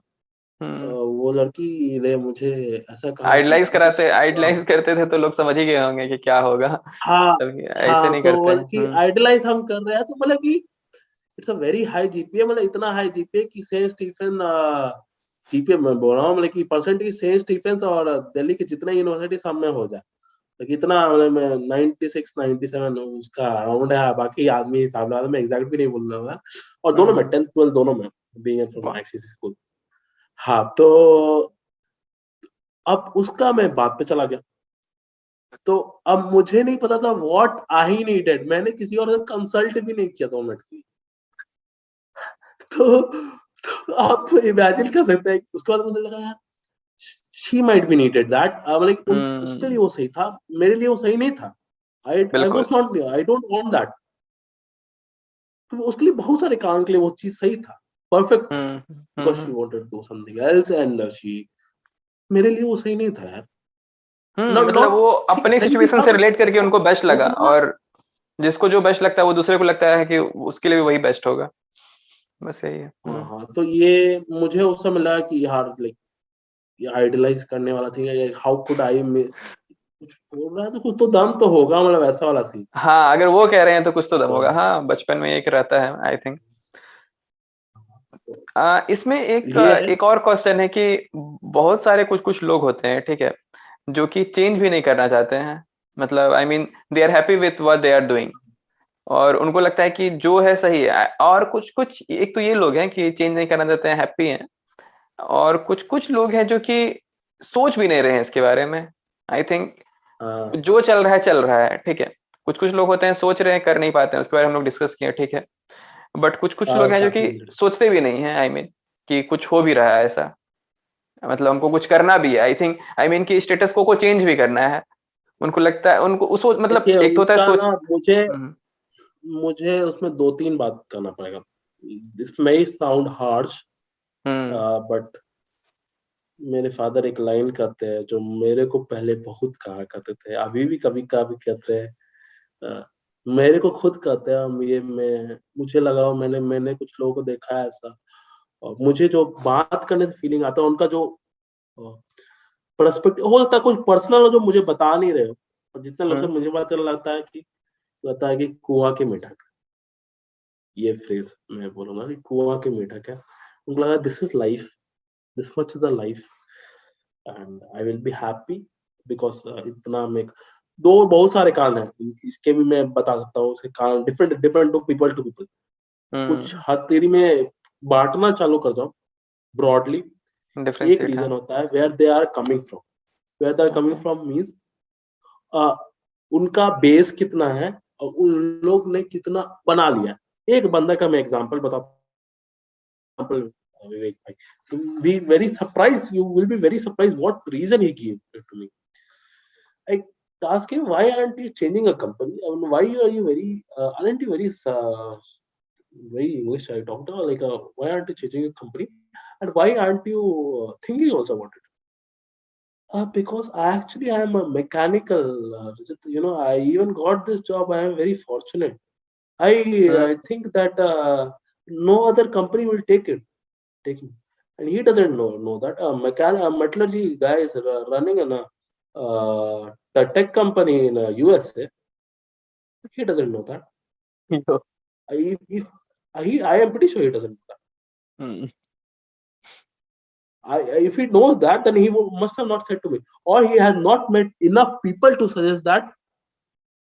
हम्म। वो लड़की ने मुझे ऐसा कहा कि दिस इज, आइडलाइज करते थे तो लोग समझ ही गए होंगे कि क्या होगा। हाँ तब ऐसे हाँ, नहीं तो करते हैं। बल्कि आइडलाइज हम कर रहे हैं, तो मतलब कि it's a very high GPA, मतलब इतना हाई जीपीए कि सेंट स्टीफन, जीपीए मैं बोल रहा हूँ, मतलब कि परसेंट की सेंट स्टीफेंस और दिल्ली के जितने यूनिवर्सिटी सामने हो जाए, तो कितना, मतलब 96 97 उसका अराउंड है, बाकी आदमी हिसाब लगा, मैं एग्जैक्ट भी नहीं बोल रहा हूँ, और दोनों में हम्म। 10th 12 दोनों में, बीइंग फ्रॉम वाह। ICSE school. हाँ, तो अब उसका मैं बात पे चला गया, तो अब मुझे नहीं पता था व्हाट आई नीडेड, मैंने किसी और से कंसल्ट भी नहीं किया 2 मिनट की। तो, आप इमेजिन कर सकते हैं, उसके बाद मुझे लगा यार she might be needed that, मतलब उसके लिए हम्म। वो सही था, मेरे लिए वो सही नहीं था। आई बिल्कुल। Was not, I don't want that. तो उसके लिए बहुत सारे काम के लिए वो चीज सही था, परफेक्ट था, hmm. Because she wanted to do something else, and she, मेरे लिए वो सही नहीं था यार। नॉट मतलब नॉट वो ठीक है, अपनी सही भी सिचुएशन था, से बट रिलेट करके उनको बेस्ट लगा, उतना, और जिसको जो बेस्ट लगता है वो दूसरे को लगता है कि उसके लिए भी वही बेस्ट होगा। बस यही है। हाँ हाँ, तो ये मुझे उस समय लगा कि यार, लाइक ये आइडलाइज करने वाला थी, हाउ कुड आई, कुछ बोल रहा है तो कुछ तो दम तो होगा, मतलब ऐसा वाला सीन। हाँ, अगर वो कह रहे हैं तो कुछ तो दम तो होगा। हाँ, बचपन में एक रहता है आई थिंक। इसमें एक ये है। एक और क्वेश्चन है कि बहुत सारे कुछ कुछ लोग होते हैं, ठीक है, जो कि चेंज भी नहीं करना चाहते हैं। मतलब I mean they are happy with what they are doing, और उनको लगता है कि जो है सही है। और कुछ कुछ एक तो ये लोग हैं कि चेंज नहीं करना चाहते हैं, हैप्पी हैं। और कुछ कुछ लोग हैं जो कि सोच भी नहीं रहे हैं इसके बारे में। आई थिंक हाँ जो चल रहा है, ठीक है। कुछ कुछ लोग होते हैं सोच रहे हैं कर नहीं पाते हैं, उसके बारे में हम लोग डिस्कस किए, ठीक है। बट कुछ कुछ लोग हैं जो कि काफी इंटरेस्ट। सोचते भी नहीं है, आई मीन कि कुछ हो भी रहा है ऐसा। मतलब हमको कुछ करना भी है, आई थिंक आई मीन कि स्टेटस को चेंज भी करना है। उनको लगता है, उनको उस मतलब देखिए एक तो होता है उनका सोच। ना, मुझे हम्म। मुझे उसमें 2-3 बात करना पड़ेगा। This may sound harsh, hmm. But मेरे फादर एक लाइन कहते हैं जो मेरे को पहले बहुत कहा करते थे, अभी भी कभी कभी कहते हैं, अ, मेरे को खुद कहते हैं, ये मैं मुझे लगा, मैंने मैंने कुछ लोगों को देखा है ऐसा, और मुझे जो बात करने से फीलिंग आता है, उनका जो पर्सपेक्टिव हो सकता है कुछ पर्सनल हो जो मुझे बता नहीं रहे हो, और जितने लोग से हम्म। मुझे बात करना लगता है कि कुआं के मीठा, ये फ्रेज मैं बोलूंगा कि कुआं के मीठा क्या, उनको लगा this is life, this much is the life, and I will be happy because इतना में दो बहुत सारे कारण हैं, इसके भी मैं बता सकता हूँ, उसके कारण डिफरेंट डिफरेंट टू पीपल। कुछ हम्म। हद तेरी में बांटना चालू कर जाओ ब्रॉडली, एक डिफरेंशिएट, हाँ। रीजन होता है where they are coming from, where they are coming okay. From means उनका बेस कितना है, और उन लोग ने कितना बना लिया। एक बंदा का मैं एग्जांपल बताता हूँ, विवेक भाई, तुम be very surprise, you will be very surprise what reason he give to me. I ask him, why aren't you changing a company? I mean, why are you very, aren't you very English I talked about, like, why aren't you changing a company? And why aren't you thinking also about it? Because I am a mechanical, I even got this job. I am very fortunate. I Hmm. I think that no other company will take me, and he doesn't know that a metallurgy guy is running a tech company in USA. He doesn't know that. Yo. If I am pretty sure he doesn't know that. Hmm. If he knows that, then must have not said to me, or he has not met enough people to suggest that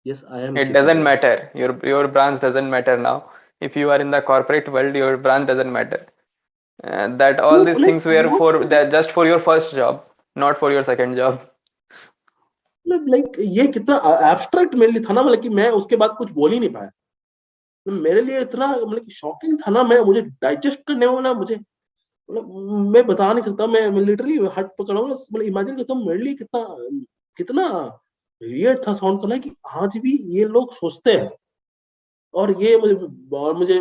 yes, I am It doesn't capable. matter. Your branch doesn't matter now. If you are in the corporate world, your branch doesn't matter. That all No, these like things were not for that just for your first job, not for your second job. मतलब लाइक ये कितना एब्स्ट्रैक्ट मेरे लिए था ना, मतलब कि मैं उसके बाद कुछ बोल ही नहीं पाया। मेरे लिए इतना मतलब शॉकिंग था ना, मैं मुझे डाइजेस्ट करने में ना मुझे मतलब मैं बता नहीं सकता। मैं लिटरली हट पकड़ा हूँ, मतलब इमेजिन करता हूँ मेरे लिए कितना कितना वियर्ड था साउंड करना कि आज भी ये लोग सोचते हैं। और ये मुझे मुझे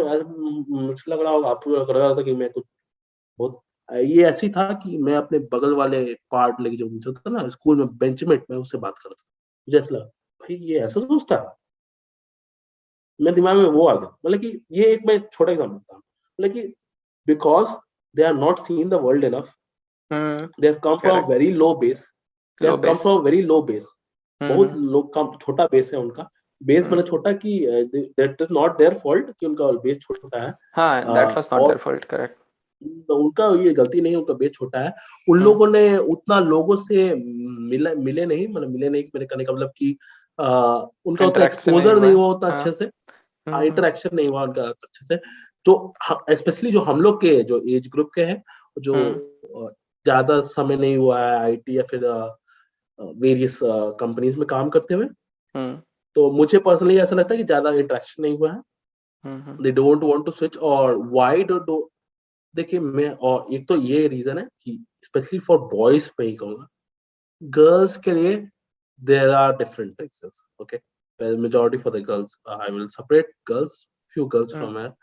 लग रहा होगा, आपको लग रहा था कि मैं कुछ बहुत ये ऐसी था कि मैं अपने बगल वाले पार्ट लेके जो था ना स्कूल में बेंचमेट में उससे बात कर रहा था। मुझे ऐसा लगा, भाई ये ऐसा सोचता है? मेरे दिमाग में वो आ गया। मतलब कि ये एक मैं छोटा एग्जांपल था। मतलब कि because they are not seen the world enough, Hmm. They have come from Correct. Very low base, they Low have come base. From very low base. बहुत Hmm. लो कम छोटा बेस है उनका। Base Hmm. मतलब छोटा कि that is not there fault कि उनका बेस छोटा है। हाँ, that was not और their fault. Correct. तो उनका ये गलती नहीं है, उनका बेस छोटा है। उन Hmm. लोगों ने उतना लोगों से मिले नहीं, मतलब मिले नहीं, मेरे कहने का मतलब कि उनका उतना Interaction नहीं एक्सपोज़र हुआ नहीं है। हुआ उतना हाँ। अच्छे से। हम्म। इंटरेक्शन नहीं हुआ उनका अच्छे से। जो स्पेशली जो हम लोग के जो एज ग्रुप के हैं, जो हम्म। ज़्यादा समय नहीं हुआ है आईटी या फिर वेरियस कंपनीज़ में काम करते हुए, हम्म। तो मुझे पर्सनली ऐसा लगता है कि ज़्यादा इंटरेक्शन नहीं हुआ है। Hmm. They don't want to switch. और व्हाई डू देखिए मैं, और एक तो ये रीज़न है कि स्पेशली फॉर बॉयज़ मैं ही कहूँगा। गर्ल्स के लिए there are different reasons, okay? Majority for the girls, I will separate girls, few girls hmm. from here.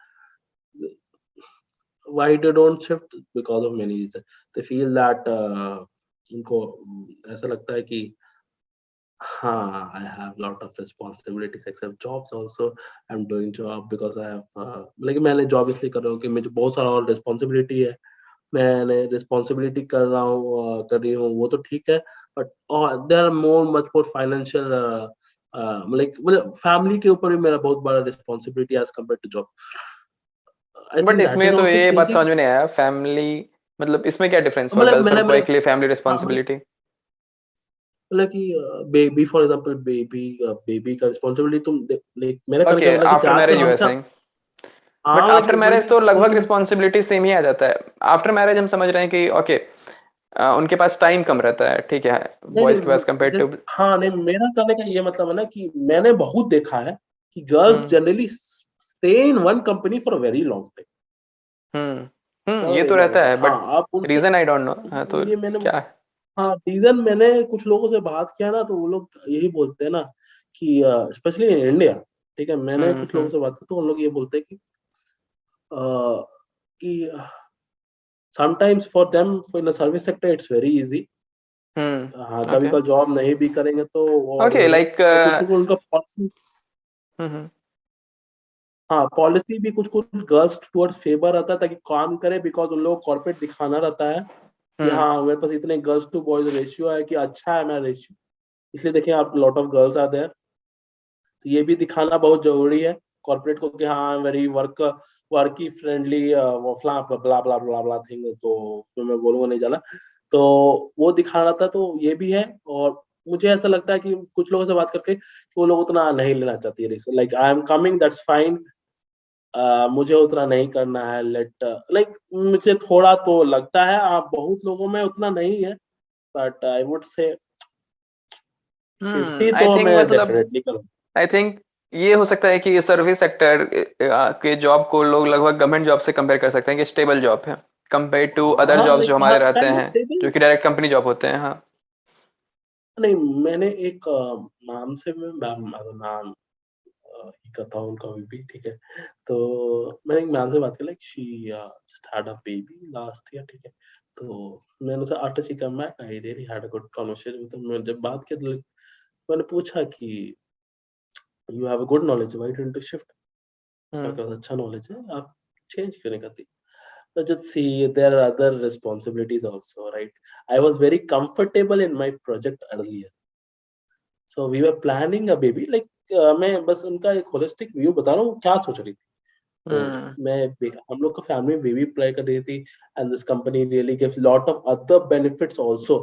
Why they don't shift? Because of many reasons. They feel that उनको ऐसा लगता है कि हाँ, I have lot of responsibilities except jobs also. I'm doing job because I have लेकिन मैंने जॉब इसलिए कर रहा हूँ कि मुझे बहुत सारा और रिस्पॉन्सिबिलिटी है। मैंने रिस्पॉन्सिबिलिटी कर रहा हूँ, कर रही हूँ, वो तो ठीक है। बट और there are much more financial मतलब फैमिली के ऊपर भी मेरा बहुत बड़ा responsibility as compare to job. I but think that इसमें इज़ तो आल्सो ये बात चेंजिंग। समझ में नहीं आया, फैमिली मतलब इसमें क्या डिफरेंस हुआ, मतलब गर्ल्स और मैंने बॉय मैंने के लिए फैमिली हाँ, मतलब रिस्पॉन्सिबिलिटी? मतलब कि बेबी फॉर एग्जांपल बेबी का रिस्पॉन्सिबिलिटी तुम लाइक मेरा कहने का ओके, मतलब कि आफ्टर ज्यादातर मैरिज यू आर हमसे सेइंग। बट हाँ आफ्टर मतलब वही मैरिज मैं तो कहता हूँ लगभग कि रिस्पॉन्सिबिलिटी सेम ही आ जाता है। आफ्टर मैरिज हम समझ रहे हैं कि ओके, उनके पास टाइम कम रहता है, ठीक है, नहीं बॉयज के पास नहीं कंपेयर टू। हाँ नहीं, मेरा कहने का ये मतलब है ना कि मैंने बहुत देखा है कि girls hmm. Generally stay in one company for a very long time. Hmm. ये तो वेरी लॉन्ग रहता टाइम, है, हाँ बट आप उनसे रीजन आई डोंट नो। हाँ, तो ये मैंने क्या है? हाँ रीजन मैंने कुछ लोगों से बात किया ना, तो वो लोग यही बोलते हैं ना कि स्पेशली इन इंडिया, ठीक है, मैंने हम्म। कुछ लोगों हम्म। से बात की तो उन लोग ये बोलते हैं कि sometimes for them in the service sector it's very easy. हाँ, हम्म। कभी ओके। कभी जॉब नहीं भी करेंगे तो और ओके, लाइक। और कुछ-कुछ उनका पॉलिसी, हम्म। हाँ, पॉलिसी भी कुछ-कुछ गर्ल्स टुवर्ड्स फेवर रहता है ताकि काम करे, बिकॉज़ उन लोगों को कॉर्पोरेट दिखाना रहता है कि हम्म। हाँ, मेरे पास इतने गर्ल्स टू बॉयज़ रेशियो है कि अच्छा है मेरा रेशियो। इसलिए देखिए आप lot of girls are there. तो ये भी दिखाना बहुत ज़रूरी है कॉर्पोरेट को कि हाँ, वेरी वर्की फ्रेंडली वो फ्ला ब्ला, ब्ला, ब्ला, ब्ला थिंग, तो उसमें मैं बोलूँगा नहीं ज़्यादा। तो वो दिखाना था, तो ये भी है। और मुझे ऐसा लगता है कि कुछ लोगों से बात करके कि वो लोग उतना नहीं लेना चाहती है risk. Like I am coming that's fine, मुझे उतना नहीं करना है, लेट लाइक मुझे थोड़ा तो लगता है, बहुत लोगों में उतना नहीं है, बट आई वुड से 50 आई तो थिंक मैं मतलब, डेफिनिटली करूँगा। आई थिंक ये हो सकता है कि सर्विस सेक्टर के जॉब को लोग लगभग गवर्नमेंट जॉब से कंपेयर कर सकते हैं कि स्टेबल जॉब है, कंपेयर टू अदर हाँ, जॉब्स जो लाइक हमारे हाँ, रहते काइंड ऑफ हैं, स्टेबल। जो कि डायरेक्ट कंपनी जॉब होते हैं। हाँ। नहीं, मैंने एक मैम से नाम ही करता हूँ उनका अभी भी, ठीक है। तो मैंने एक मैम से बात की, like she just had a baby last year, ठीक है। तो मैंने उनसे after she come back I really had a good conversation, तो मैं जब बात की तो मैंने पूछा कि you have a good knowledge, why didn't you shift? Hmm. आपके पास अच्छा नॉलेज है, आप चेंज क्यों नहीं करती? So just see, there are other responsibilities also, right? I was very comfortable in my project earlier. So we were planning a baby, like मैं बस उनका एक होलिस्टिक व्यू बता रहा हूँ, क्या सोच रही थी। तो हम्म। हम लोग का फैमिली बेबी प्ले कर रही थी, and this company really gives lot of other benefits also.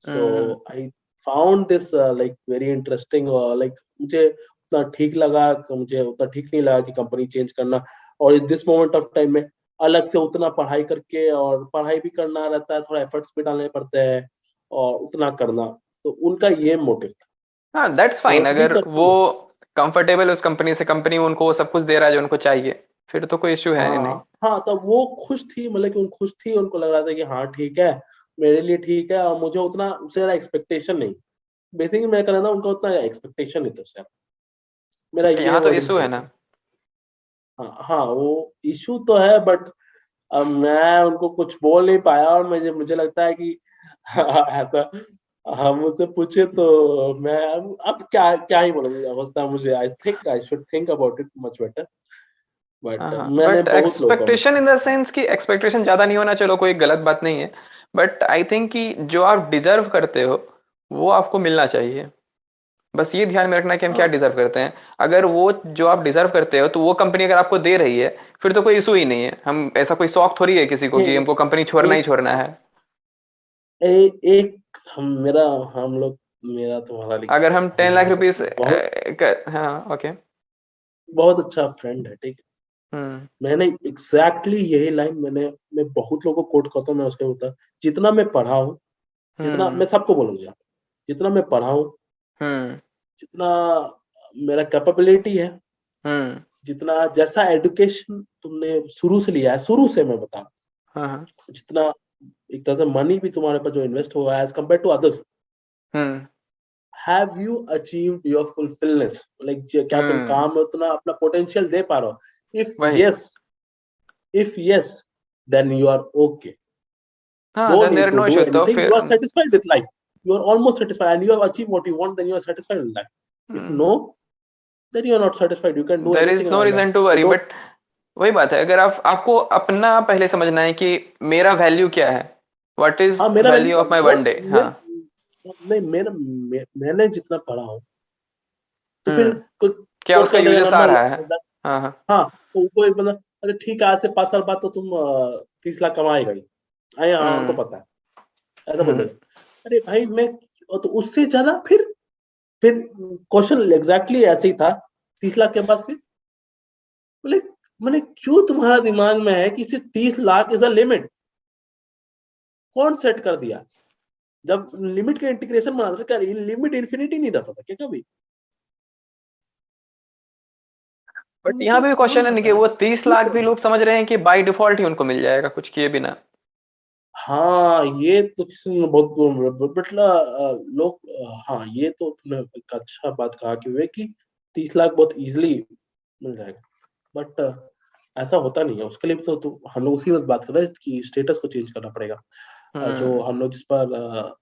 So hmm. I found this like very interesting, like मुझे उतना ठीक लगा, मुझे उतना ठीक नहीं लगा कि कंपनी चेंज करना, और in this moment of time में अलग से उतना पढ़ाई करके, और पढ़ाई भी करना रहता है, थोड़ा एफर्ट्स भी डालने पड़ते हैं और उतना करना, तो उनका ये मोटिव था। हाँ, दैट्स फाइन। फोर्स भी अगर वो करती है। कंफर्टेबल उस कंपनी से, कंपनी उनको वो सब कुछ दे रहा है जो उनको चाहिए, फिर तो कोई इश्यू है ही नहीं। हाँ, हाँ, तो वो खुश थी, मतलब कि उन खुश थी, उनको लग रहा था कि हाँ ठीक है, मेरे लिए ठीक है, और मुझे उतना उससे ज़्यादा एक्सपेक्टेशन नहीं। बेसिकली मैं कह रहा था, उनका उतना एक्सपेक्टेशन नहीं था उससे। मेरा ये यहाँ तो वर्डिंग इशू है सही ना। था। हाँ, हाँ, वो इश्यू तो है, बट अब मैं उनको कुछ बोल नहीं पाया, और मुझे मुझे लगता है कि ऐसा हम मुझसे पूछे तो मैं अब क्या क्या ही बोलूँगा, अवस्था मुझे, I think I should think about it much better, हाँ बट हाँ, मैंने बट बहुत लोगों को एक्सपेक्टेशन इन द सेंस कि एक्सपेक्टेशन ज़्यादा नहीं होना, चलो कोई गलत बात नहीं है। बट आई थिंक कि जो आप डिजर्व करते हो वो आपको मिलना चाहिए। बस ये ध्यान में रखना कि हम क्या हाँ, डिजर्व करते हैं। अगर वो जो आप डिजर्व करते हो तो वो कंपनी अगर आपको दे रही है, फिर तो कोई इशू ही नहीं है। हम ऐसा कोई शौक थोड़ी है किसी को कि ए, हमको कंपनी छोड़ना ही एक छोड़ना है। एक हम लोग, मेरा तुम्हारा अगर हम हम 10 लाख यहाँ का रुपीज, बहुत हाँ ओके। बहुत अच्छा फ्रेंड है, ठीक है। हम्म। मैंने एग्जैक्टली यही लाइन मैं बहुत लोगों को कोट करता हूँ, मैं उसके होता जितना मैं पढ़ा हूँ, जितना हम्म। मैं सबको बोलूंगा, जितना मैं पढ़ा हूँ, हम्म। जितना मेरा कैपेबिलिटी है, हम्म। जितना जैसा एजुकेशन तुमने शुरू से लिया है, शुरू से मैं बता रहा हाँ हाँ। हूँ, जितना एक तरह से मनी भी तुम्हारे पास जो इन्वेस्ट हुआ है as compare to others, hmm. Have you achieved your fulfilness, like क्या तुम हम्म। काम में उतना अपना पोटेंशियल दे पा रहे हो? इफ वही। Yes, if yes, then you are okay. हाँ, No then need there to no do issue तो anything. फिर। You are satisfied with life. You are almost satisfied, and you have achieved what you want. Then you are satisfied with life. If no, then you are not satisfied. You can do there is anything no around that. Reason to You worry, don't. But वही बात है। अगर आप आपको अपना पहले समझना है कि मेरा वैल्यू क्या है, व्हाट इज हाँ, मेरा वैल्यू वैल्यू क्या, ऑफ माय वन वो डे। हाँ। मेरे नहीं, मैंने जितना पढ़ा हूँ, तो फिर हम्म। कोई क्या कोर्स उसका कर लेगा यूजेस आ नॉर्मल। रहा है। हाँ हाँ। हाँ, तो कोई मतलब, अरे ठीक है, आज से 5 साल बाद तो तुम 30 लाख कमाएगा ही। अरे हाँ, हमको हम्म। पता है, ऐसा बोल हम्म। देगा। अरे भाई, मैं तो उससे ज्यादा फिर क्वेश्चन एग्जैक्टली ऐसे ही था। 30 लाख के बाद फिर बोले, मैंने क्यों तुम्हारा दिमाग में है कि सिर्फ 30 लाख इज अ लिमिट? कौन सेट कर दिया? जब लिमिट के इंटीग्रेशन बना था, क्या लिमिट इन्फिनिटी नहीं रहता था क्या कभी? बट यहाँ तुमको पे कौन क्वेश्चन है ना कि बताया? वो 30 लाख भी लोग समझ रहे हैं कि बाय डिफॉल्ट ही उनको मिल जाएगा कुछ किए बिना। हाँ, ये तो किसी ने बहुत बटला लोग, हाँ, ये तो तुमने एक अच्छा बात कहा कि वे कि 30 लाख बहुत इजीली मिल जाएगा, बट ऐसा होता नहीं है। उसके लिए भी तो हम लोग उसी वक्त बात कर रहे हैं कि स्टेटस को चेंज करना पड़ेगा। जो हम्म। हम लोग जिस पर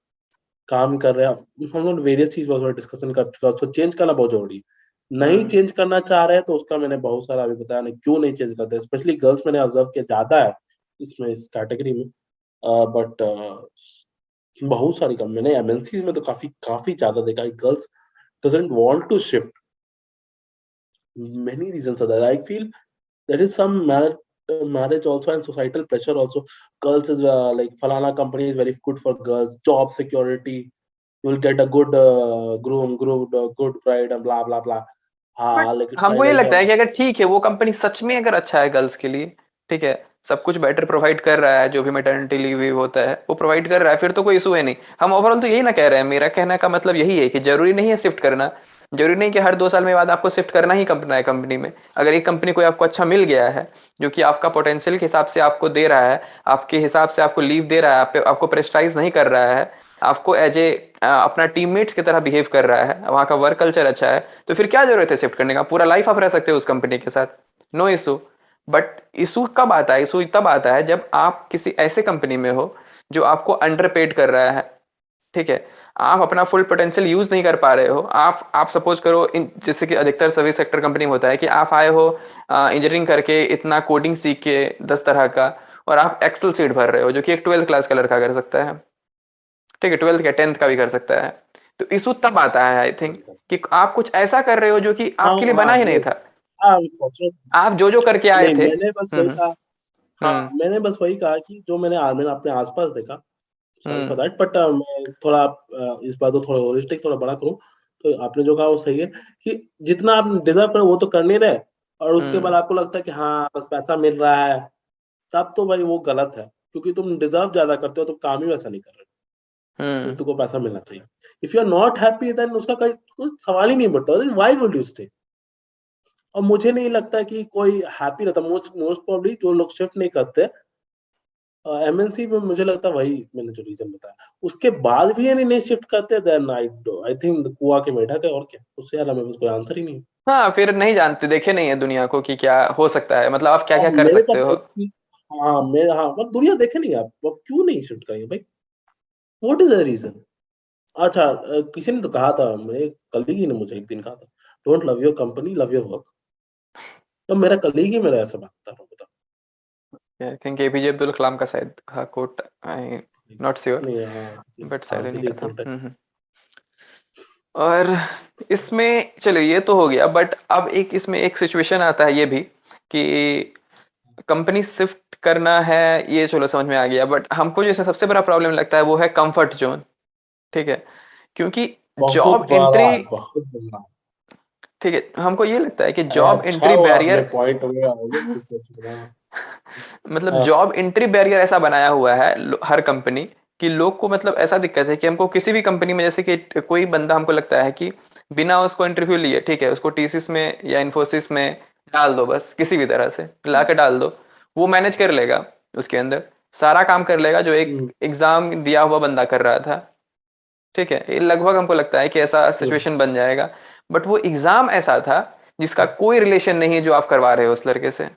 काम कर रहे हैं, हम लोग वेरियस चीज पर डिस्कशन कर चुका है, उसको चेंज करना बहुत जरूरी है। नहीं हम्म। चेंज करना चाह रहे हैं तो उसका मैंने बहुत सारा अभी बताया नहीं क्यों नहीं चेंज करते, स्पेशली गर्ल्स मैंने ऑब्जर्व किया ज्यादा है इसमें, इस कैटेगरी में। बट बहुत सारी कम मैंने एमएनसीज में तो काफी काफी ज्यादा देखा है, girls doesn't want to shift. Many reasons are there, I feel there is some marriage also and societal pressure also. Girls is like falana company is very good for girls, job security, you will get a good groom, good bride and blah blah blah. But हाँ, लेकिन हमको ये स्टाइल लगता है कि अगर ठीक है वो कंपनी सच में अगर अच्छा है गर्ल्स के लिए, ठीक है, सब कुछ बेटर प्रोवाइड कर रहा है, जो भी मैटरनिटी लीव होता है वो प्रोवाइड कर रहा है, फिर तो कोई इशू है नहीं। हम ओवरऑल तो यही ना कह रहे हैं। मेरा कहने का मतलब यही है कि जरूरी नहीं है शिफ्ट करना। जरूरी नहीं कि हर 2 साल में बाद आपको शिफ्ट करना ही करना है कंपनी में। अगर एक कंपनी कोई आपको अच्छा मिल गया है, जो कि आपका पोटेंशियल के हिसाब से आपको दे रहा है, आपके हिसाब से आपको लीव दे रहा है, आपको प्रेस्टाइज नहीं कर रहा है, आपको एज ए अपना टीममेट्स की तरह बिहेव कर रहा है, वहाँ का वर्क कल्चर अच्छा है, तो फिर क्या जरूरत है शिफ्ट करने का? पूरा लाइफ आप रह सकते हो उस कंपनी के साथ, नो इशू। बट इशू कब आता है? इशू तब आता है जब आप किसी ऐसे कंपनी में हो जो आपको अंडर पेड कर रहा है, ठीक है, आप अपना फुल पोटेंशियल यूज नहीं कर पा रहे हो। आप सपोज करो, जैसे कि अधिकतर सर्विस सेक्टर कंपनी में होता है कि आप आए हो इंजीनियरिंग करके, इतना कोडिंग सीख के 10 तरह का, और आप एक्सेल सीट भर रहे हो जो कि एक 12th क्लास का लड़का कर सकता है, ठीक है, 12th का 10th का भी कर सकता है। तो इशू तब आता है आई थिंक कि आप कुछ ऐसा कर रहे हो जो कि हाँ आपके लिए हाँ बना ही नहीं वो था। हाँ अनफॉर्चुनेट। आप जो करके आए नहीं थे। मैंने बस वही कहा। हाँ हम्म मैंने बस वही कहा कि जो मैंने अपने आसपास देखा, sorry for hmm that, but मैं थोड़ा इस बात को थोड़ा होलिस्टिक थोड़ा बड़ा करूँ, तो आपने जो कहा वो सही है कि जितना आप डिजर्व करो वो तो कर नहीं रहे, और उसके बाद हम्म आपको लगता है कि हाँ बस पैसा मिल रहा है, तब तो भाई वो गलत है, क्योंकि तुम डिजर्व ज्यादा करते हो, तुम काम ही वैसा नहीं कर रहे हो, हम्म तुमको पैसा मिलना चाहिए। If you are not happy then उसका कोई कुछ सवाल ही नहीं बनता, व्हाई वुड यू स्टे। और मुझे नहीं लगता कि कोई हैप्पी रहता, मोस्ट मोस्ट प्रोबब्ली जो लोग शिफ्ट नहीं करते एमएनसी में, मुझे लगता है वही मैंने जो रीजन बताया, उसके बाद भी यानी नहीं शिफ्ट करते, देन आई थिंक कुआ के मेढक है, और क्या, उससे ज्यादा मेरे पास कोई आंसर ही नहीं। हाँ, फिर नहीं जानते, देखे नहीं है दुनिया को कि क्या हो सकता है, मतलब आप क्या हाँ क्या कर मेरे सकते पास हो। एक्सपीरियंस। हाँ मेरे, हाँ मतलब दुनिया देखे नहीं आप, अब क्यों नहीं शिफ्ट करेंगे भाई, व्हाट इज द रीजन। अच्छा किसी ने तो कहा था, मेरे कलीग ने मुझे एक दिन कहा था, don't love your company love your work. तो मेरा कलीग ही मेरा ऐसा बात बता रहा होता। I think APJ Abdul Kalam का शायद कोट, आई नॉट श्योर, नहीं हाँ बट शायद हाँ इन्हीं किसी का का था। कोट है। और इसमें चलो ये तो हो गया, बट अब एक इसमें एक सिचुएशन आता है ये भी कि कंपनी शिफ्ट करना है, ये चलो समझ में आ गया, बट हमको जैसे सबसे बड़ा प्रॉब्लम लगता है वो है कंफर्ट जोन, ठीक है, क्योंकि बहुत जॉब बड़ा, एंट्री, बहुत बड़ा। ठीक है, हमको ये लगता है कि अरे जॉब अच्छा एंट्री वो आपने बैरियर, पॉइंट में आओगे तो सोचना। मतलब हाँ जॉब एंट्री बैरियर ऐसा बनाया हुआ है हर कंपनी, कि लोग को मतलब ऐसा दिक्कत है कि हमको किसी भी कंपनी में, जैसे कि कोई बंदा हमको लगता है कि बिना उसको इंटरव्यू लिए, ठीक है, उसको टीसीस में या इन्फोसिस में डाल दो, बस किसी भी तरह से ला के डाल दो, वो मैनेज कर लेगा, उसके अंदर सारा काम कर लेगा जो एक हम्म, एग्जाम दिया हुआ बंदा कर रहा था, ठीक है, ये लगभग हमको लगता है कि ऐसा हम्म, सिचुएशन बन जाएगा। बट वो एग्जाम ऐसा था जिसका कोई रिलेशन नहीं है जो आप करवा रहे हो उस लड़के से,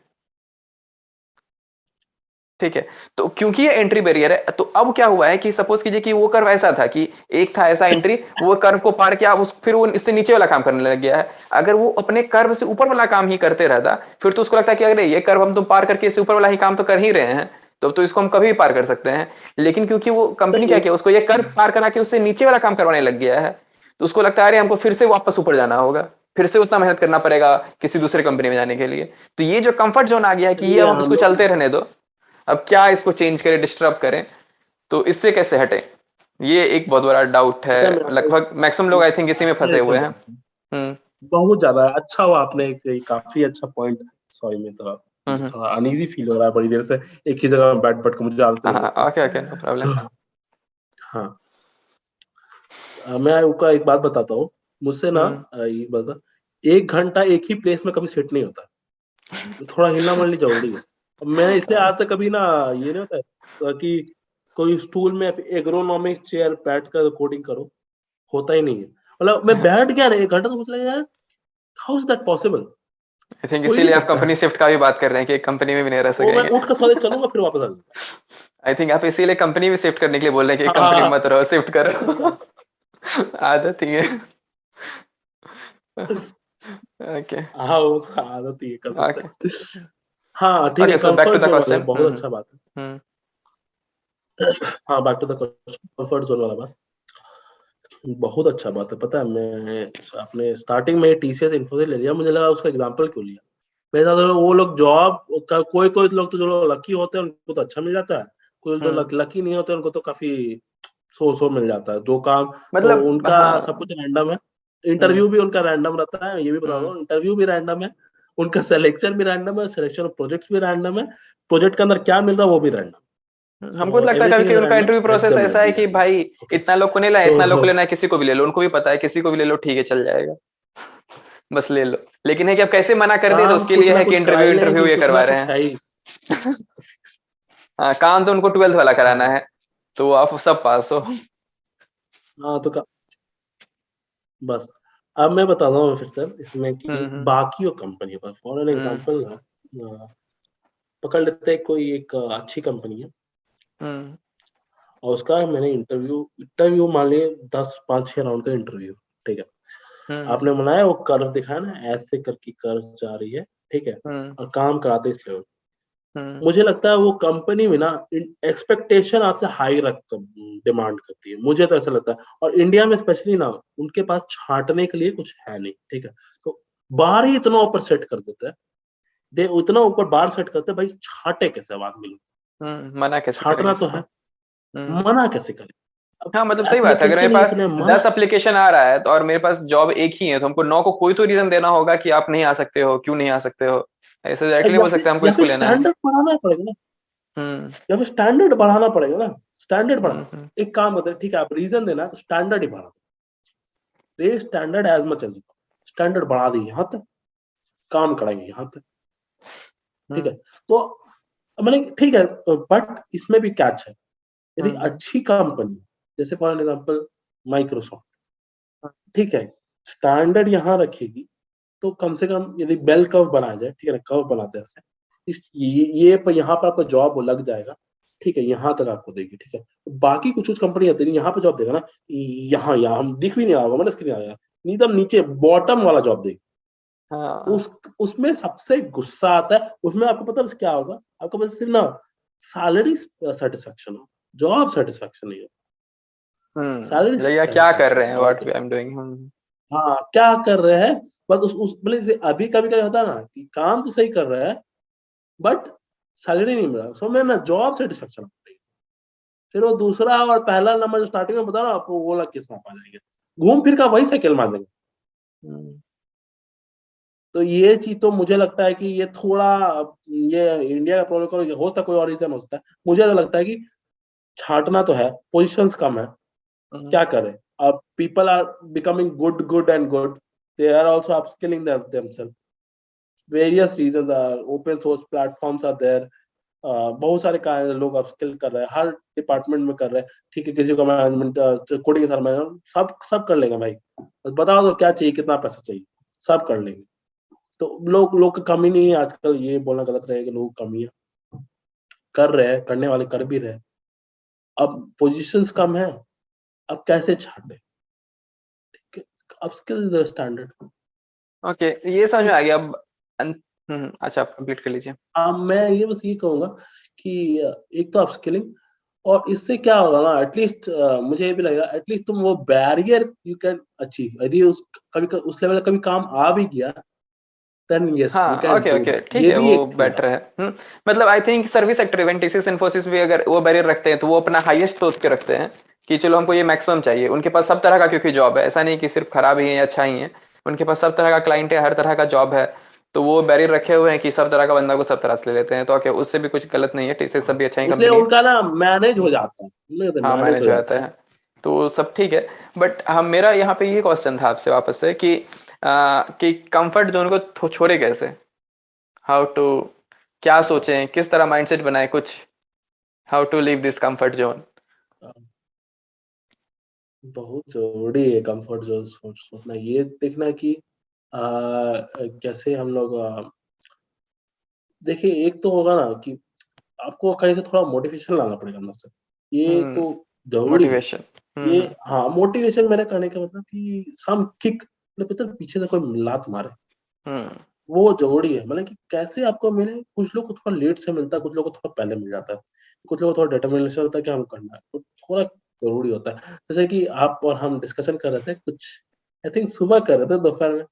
ठीक है, तो क्योंकि ये एंट्री बैरियर है, तो अब क्या हुआ है कि सपोज कीजिए कि वो कर्व ऐसा था कि एक था ऐसा एंट्री, वो कर्व को पार किया, उस फिर वो इससे नीचे वाला काम करने लग गया है। अगर वो अपने कर्व से ऊपर वाला काम ही करते रहता, फिर तो उसको लगता है कि अरे ये कर्व हम तो पार करके इससे ऊपर वाला ही काम तो कर ही रहे हैं, तो इसको हम कभी भी पार कर सकते हैं। लेकिन क्योंकि वो तो कंपनी क्या एक किया, उसको ये कर्व पार करा के उससे नीचे वाला काम करवाने लग गया है, तो उसको लगता है अरे हमको फिर से वापस ऊपर जाना होगा, फिर से उतना मेहनत करना पड़ेगा किसी दूसरे कंपनी में जाने के लिए। तो ये जो कंफर्ट जोन आ गया है कि ये चलिए अब हम हम इसको लोग, चलते रहने दो, अब क्या इसको चेंज करें, डिस्टर्ब करें, तो इससे कैसे हटे, ये एक बहुत बड़ा डाउट है। पता है मैं आपको लगभग मैक्सिमम लोग आई थिंक इसी में फंसे हुए हैं। हम्म बहुत ज्यादा अच्छा हुआ आपने काफी अच्छा पॉइंट। सॉरी मैं थोड़ा, मुझे हम्म। थोड़ा अनईजी फील हो रहा है बड़ी देर से, एक ही जगह बैठ बैठ के, मुझे आदत हाँ नहीं है हाँ, बैठने ओके ओके, नो की। प्रॉब्लम। तो हाँ मैं आपका एक बात बताता हूँ, मुझसे ना हम्म ये बता, 1 घंटा एक ही प्लेस में कभी सेट नहीं होता, थोड़ा हिलना मिलना जरूरी है। अब मैं इसलिए आज तक कभी ना ये नहीं होता है कि कोई स्टूल में एग्रोनॉमिक चेयर बैठ कर कोडिंग करो, होता ही नहीं है। मतलब मैं बैठ गया ना 1 घंटा तो मुझे लगा यार, how is that possible, I think हो ही नहीं इसीलिए आप सकता कंपनी है। शिफ्ट का भी बात कर रहे हैं कि एक कंपनी में भी नहीं रह वो मैं सकेंगे। उठ कर थोड़ा देर चलूंगा फिर वापस आ जाऊंगा। आई थिंक आप इसीलिए कंपनी भी शिफ्ट करने के लिए बोल रहे हैं कि एक कंपनी में हाँ मत रहो, शिफ्ट करो। हाँ आदत ही है। ओके हाँ, उसका आदत ही है कर सकते ओके हैं। हाँ ठीक है, okay, so back to comfort the zone वाला क्वेश्चन। बहुत अच्छा बात है। हम्म हाँ back to the question, comfort zone वाला बात बहुत अच्छा बात है। पता है मैं अपने स्टार्टिंग में टीसीएस इन्फोसिस ले लिया, मुझे लगा उसका एग्जांपल क्यों लिया। मेरे साथ वो लोग जॉब, कोई कोई लोग तो जो लकी होते हैं उनको तो अच्छा मिल जाता है, कोई जो हम्म लकी नहीं होते उनको तो काफी सो मिल जाता है जो काम। तो मतलब उनका सब हाँ। कुछ रैंडम है, हम्म इंटरव्यू भी उनका रैंडम रहता है, ये भी बता हम्म दो, इंटरव्यू भी रैंडम है, उनका सिलेक्शन भी रैंडम है, सिलेक्शन ऑफ प्रोजेक्ट्स भी रैंडम है, प्रोजेक्ट के अंदर क्या मिल रहा है वो भी रैंडम। हमको तो सो लगता है कभी एवरीथिंग कभी इज उनका random, interview let process them ऐसा है बी कि रैंडम। भाई ओके इतना लोग को नहीं लाया, सो इतना लोग को लेना है, किसी को भी ले लो, उनको भी पता है किसी को भी ले लो, ठीक है चल जाएगा, बस ले लो। लेकिन है कि अब कैसे मना कर दिए, तो काम उसके कुछ लिए ना है कि कुछ करा इंटरव्यू ही इंटरव्यू लेंगे, ये कुछ ना करवा रहे कुछ हैं। है ही। हाँ, काम तो उनको 12th वाला कराना हाँ है, तो आप सब पास हो। हाँ तो बस अब मैं बताता हूँ फिर सर इसमें कि हम्म बाकी कंपनी पर फॉर एन हम्म एग्जांपल ना पकड़ लेते हैं कोई एक अच्छी कंपनी है हम्म और उसका मैंने इंटरव्यू मान लिए 10 5 6 राउंड का इंटरव्यू, ठीक है। हम्म आपने बनाया वो कर्व दिखाया ना, ऐसे करके कर्व जा रही है, ठीक है, हम्म और काम कराते इस लेवल। हम्म मुझे लगता है वो कंपनी में ना एक्सपेक्टेशन आपसे हाई रख कर डिमांड करती है, मुझे तो ऐसा लगता है। और इंडिया में स्पेशली ना उनके पास छांटने के लिए कुछ है नहीं, ठीक है। तो बार ही इतना ऊपर सेट कर देते हैं, दे इतना ऊपर बार सेट करते हैं, भाई छांटे कैसे अब आदमी लोग, मना कैसे करेंगे छांटना तो इसको। है, हम्म मना कैसे करें। अब हाँ मतलब सही बात है, अगर मेरे एप्लीकेशन ही पास इतने मना। 10 एप्लीकेशन आ रहा है तो और मेरे पास जॉब एक ही है, तो हमको 9 को कोई तो रीजन देना होगा कि आप नहीं आ सकते हो, क्यों नहीं आ सकते हो। ऐसे डायरेक्टली बोल सकते हैं हमको या इसको फिर लेना है। स्टैंडर्ड बढ़ाना पड़ेगा ना, हम्म या फिर स्टैंडर्ड बढ़ाना पड़ेगा ना, स्टैंडर्ड बढ़ा। हम्म एक काम होता है, ठीक है, आप रीजन देना है तो स्टैंडर्ड ही बढ़ा दे, standard as much as, standard बढ़ा दी यहाँ तक, काम कराएंगे यहाँ तक, ठीक है। हम्म तो मैंने ठीक है, बट इसमें भी कैच है। यदि हम्म अच्छी कंपनी जैसे फॉर एग्जांपल माइक्रोसॉफ्ट, ठीक है, स्टैंडर्ड यहाँ रखेगी तो कम से कम यदि बेल कर्व बनाया जाए, ठीक है ना, कर्व बनाते हैं ऐसे, इस ये पर यहाँ पर आपका जॉब लग जाएगा, ठीक है, यहाँ तक आपको देगी, ठीक है। बाकी कुछ कुछ कंपनी आती है यहाँ पे जॉब देगा ना, यहाँ यहाँ हम दिख भी नहीं रहा होगा, मैंने स्क्रीन आएगा नहीं, तब नीचे बॉटम वाला जॉब देगी। हाँ उस उसमें सबसे गुस्सा आता है, उसमें आपको पता है बस क्या होगा, आपको बस सिर्फ ना सैलरी सेटिस्फेक्शन हो, जॉब सेटिस्फेक्शन नहीं हो, सैलरी भैया क्या कर सेटिस्फेक्शन रहे हैं, और व्हाट वी कुछ। I am doing. हाँ क्या कर रहे हैं, बस उस मतलब जैसे अभी कभी क्या होता है ना कि काम तो सही कर रहा है बट सैलरी नहीं मिल रहा, सो मैं ना जॉब सेटिस्फेक्शन, फिर वो दूसरा और पहला नंबर जो स्टार्टिंग में बता ना आपको, वो वाला केस में आप आ जाएंगे, घूम फिर का वही साइकिल मार देंगे। हम्म तो ये चीज तो मुझे लगता है कि ये थोड़ा, ये इंडिया का प्रॉब्लम हो सकता है, कोई और रीजन हो सकता है, मुझे तो लगता है कि छांटना तो है, पोजीशंस कम है, हम्म क्या करें। अब people are becoming good and good, they are also upskilling themselves, various reasons are, open source platforms are there, बहुत सारे कार्य लोग अपस्किल कर रहे हैं, हर डिपार्टमेंट में कर रहे हैं, ठीक है, किसी को मैनेजमेंट कोडिंग के साथ मैनेजमेंट सब कर लेगा भाई, बस बताओ तो क्या चाहिए, कितना पैसा चाहिए, सब कर लेंगे। तो लोग की कमी नहीं है आजकल, ये बोलना गलत रहेगा, लोग की कमी है, कर रहे हैं, करने वाले कर भी रहे हैं। अब पोजीशंस कम है, अब कैसे छाटे, अपस्किल द स्टैंडर्ड। ओके, ये समझ में आ ठीक। गया अब। अच्छा, कंप्लीट कर लीजिए। अब मैं ये बस ये कहूंगा कि एक तो अपस्किलिंग, और इससे क्या होगा ना, एटलीस्ट मुझे ये भी लगेगा, एटलीस्ट तुम वो बैरियर यू कैन अचीव, यदि उस कभी उस लेवल का कभी काम आ भी गया, देन यस यू हाँ can okay do okay that, ठीक ये है, भी वो एक थिंग है। बेटर है। मतलब I think service sector even TCS Infosys भी अगर वो बैरियर रखते हैं तो वो अपना हाईएस्ट सोच के रखते हैं कि चलो हमको ये मैक्सिमम चाहिए। उनके पास सब तरह का क्योंकि जॉब है, ऐसा नहीं कि सिर्फ खराब ही है या अच्छा ही है, उनके पास सब तरह का क्लाइंट है, हर तरह का जॉब है। तो वो बैरियर रखे हुए हैं कि सब तरह का बंदा को सब तरह से ले लेते हैं, तो ओके उससे भी कुछ गलत नहीं है, टीसीएस सब भी अच्छा ही इसलिए कंपनी है। उनका ना मैनेज हो जाता है, हाँ मैनेज मैनेज हो हो जाता जाता है। है, तो सब ठीक है। बट हम मेरा यहाँ पे ये क्वेश्चन था आपसे वापस से कि कंफर्ट जोन को छोड़े कैसे, हाउ टू, क्या सोचें, किस तरह माइंडसेट बनाए कुछ, how to leave this comfort zone. बहुत जरूरी है कंफर्ट जोन सोचना, ये देखना कि कैसे हम लोग देखिए, एक तो होगा ना कि आपको कहीं से थोड़ा मोटिवेशन लाना पड़ेगा अंदर से, ये तो जरूरी है। मोटिवेशन। ये हाँ, मोटिवेशन मेरे कहने का मतलब कि सम किक, पता है, पीछे से कोई लात मारे, हम्म वो जरूरी है। मतलब कि कैसे आपको मिले, कुछ लोग को थोड़ा लेट से मिलता है, कुछ लोग को थोड़ा पहले मिल जाता है, कुछ लोग को थोड़ा डिटर्मिनेशन होता है कि हम करना है, तो थोड़ा जरूरी होता है। जैसे कि आप और हम डिस्कशन कर रहे थे कुछ, आई थिंक सुबह कर रहे थे, दोपहर में,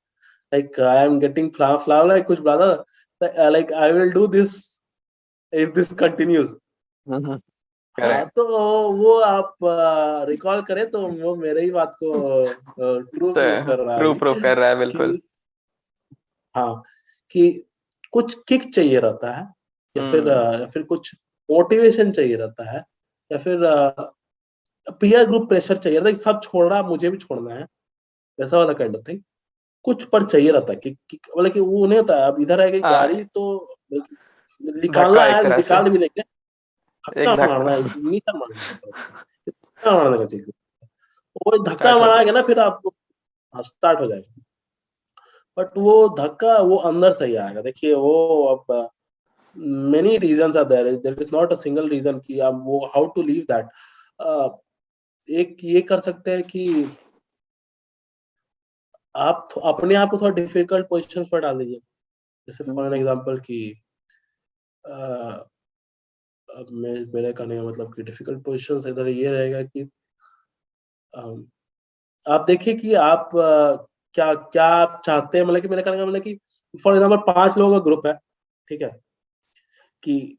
like I am getting flower, like कुछ brother, like I will do this if this continues. हाँ करेक्ट। तो वो आप रिकॉल करें तो वो मेरे ही बात को ट्रू प्रूव कर रहा है ट्रू अभी, प्रूव कर रहा है बिल्कुल। कि हाँ, कि कुछ किक चाहिए रहता है, हम्म या फिर कुछ मोटिवेशन चाहिए रहता है, या फिर पीयर ग्रुप प्रेशर चाहिए रहता है कि सब छोड़ रहा है, मुझे भी छोड़ना है, वैसा वाला काइंड ऑफ थिंग। कुछ पर चाहिए रहता है कि मतलब कि वो नहीं होता है, अब इधर आएगी गाड़ी हाँ, तो निकालना धक्का एक है, तरह से, निकाल भी लेंगे, धक्का एक मारना धक्का। है, नीचा मारना है, मारने का चीज, वो धक्का स्टार्ट हो मारेगा जाएगा। ना, फिर आपको स्टार्ट हो जाएगा। बट वो धक्का वो अंदर से ही आएगा। देखिए वो अब many reasons are there, there is not a single reason कि आप वो हाउ टू लीव दैट। एक ये कर सकते हैं कि आप अपने आप को थोड़ा डिफिकल्ट पोजीशंस पर डाल दीजिए। जैसे फॉर एन एग्जांपल कि अ, अब मेरे कहने का मतलब कि डिफिकल्ट पोजीशंस इधर ये रहेगा कि अम, आप देखिए कि आप क्या क्या आप चाहते हैं, मतलब कि मेरे कहने का मतलब कि फॉर एग्जांपल 5 लोगों का ग्रुप है, ठीक है? कि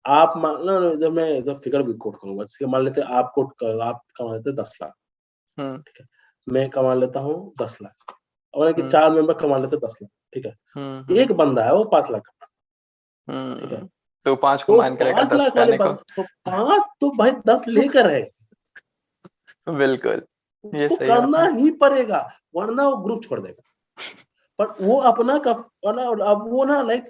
आप मान लो, इधर मैं इधर फिगर भी कोट करूँगा, जैसे मान लेते हैं आप कमा लेते हैं 10 लाख, हम्म ठीक है? मैं कमा लेता हूँ 10 लाख, और कि हम्म 4 मेंबर कमा लेते हैं 10 लाख, ठीक है? हम्म एक बंदा है वो 5 लाख का, ठीक है? तो 5 को तो मान के लेकर 5 10 लाख पे वाले आने को। बंद तो 5 तो भाई 10 लेकर है, बिल्कुल, ये उसको सही बात करना है। ही पड़ेगा, वरना वो ग्रुप छोड़ देगा। पर वो अपना अब वो ना लाइक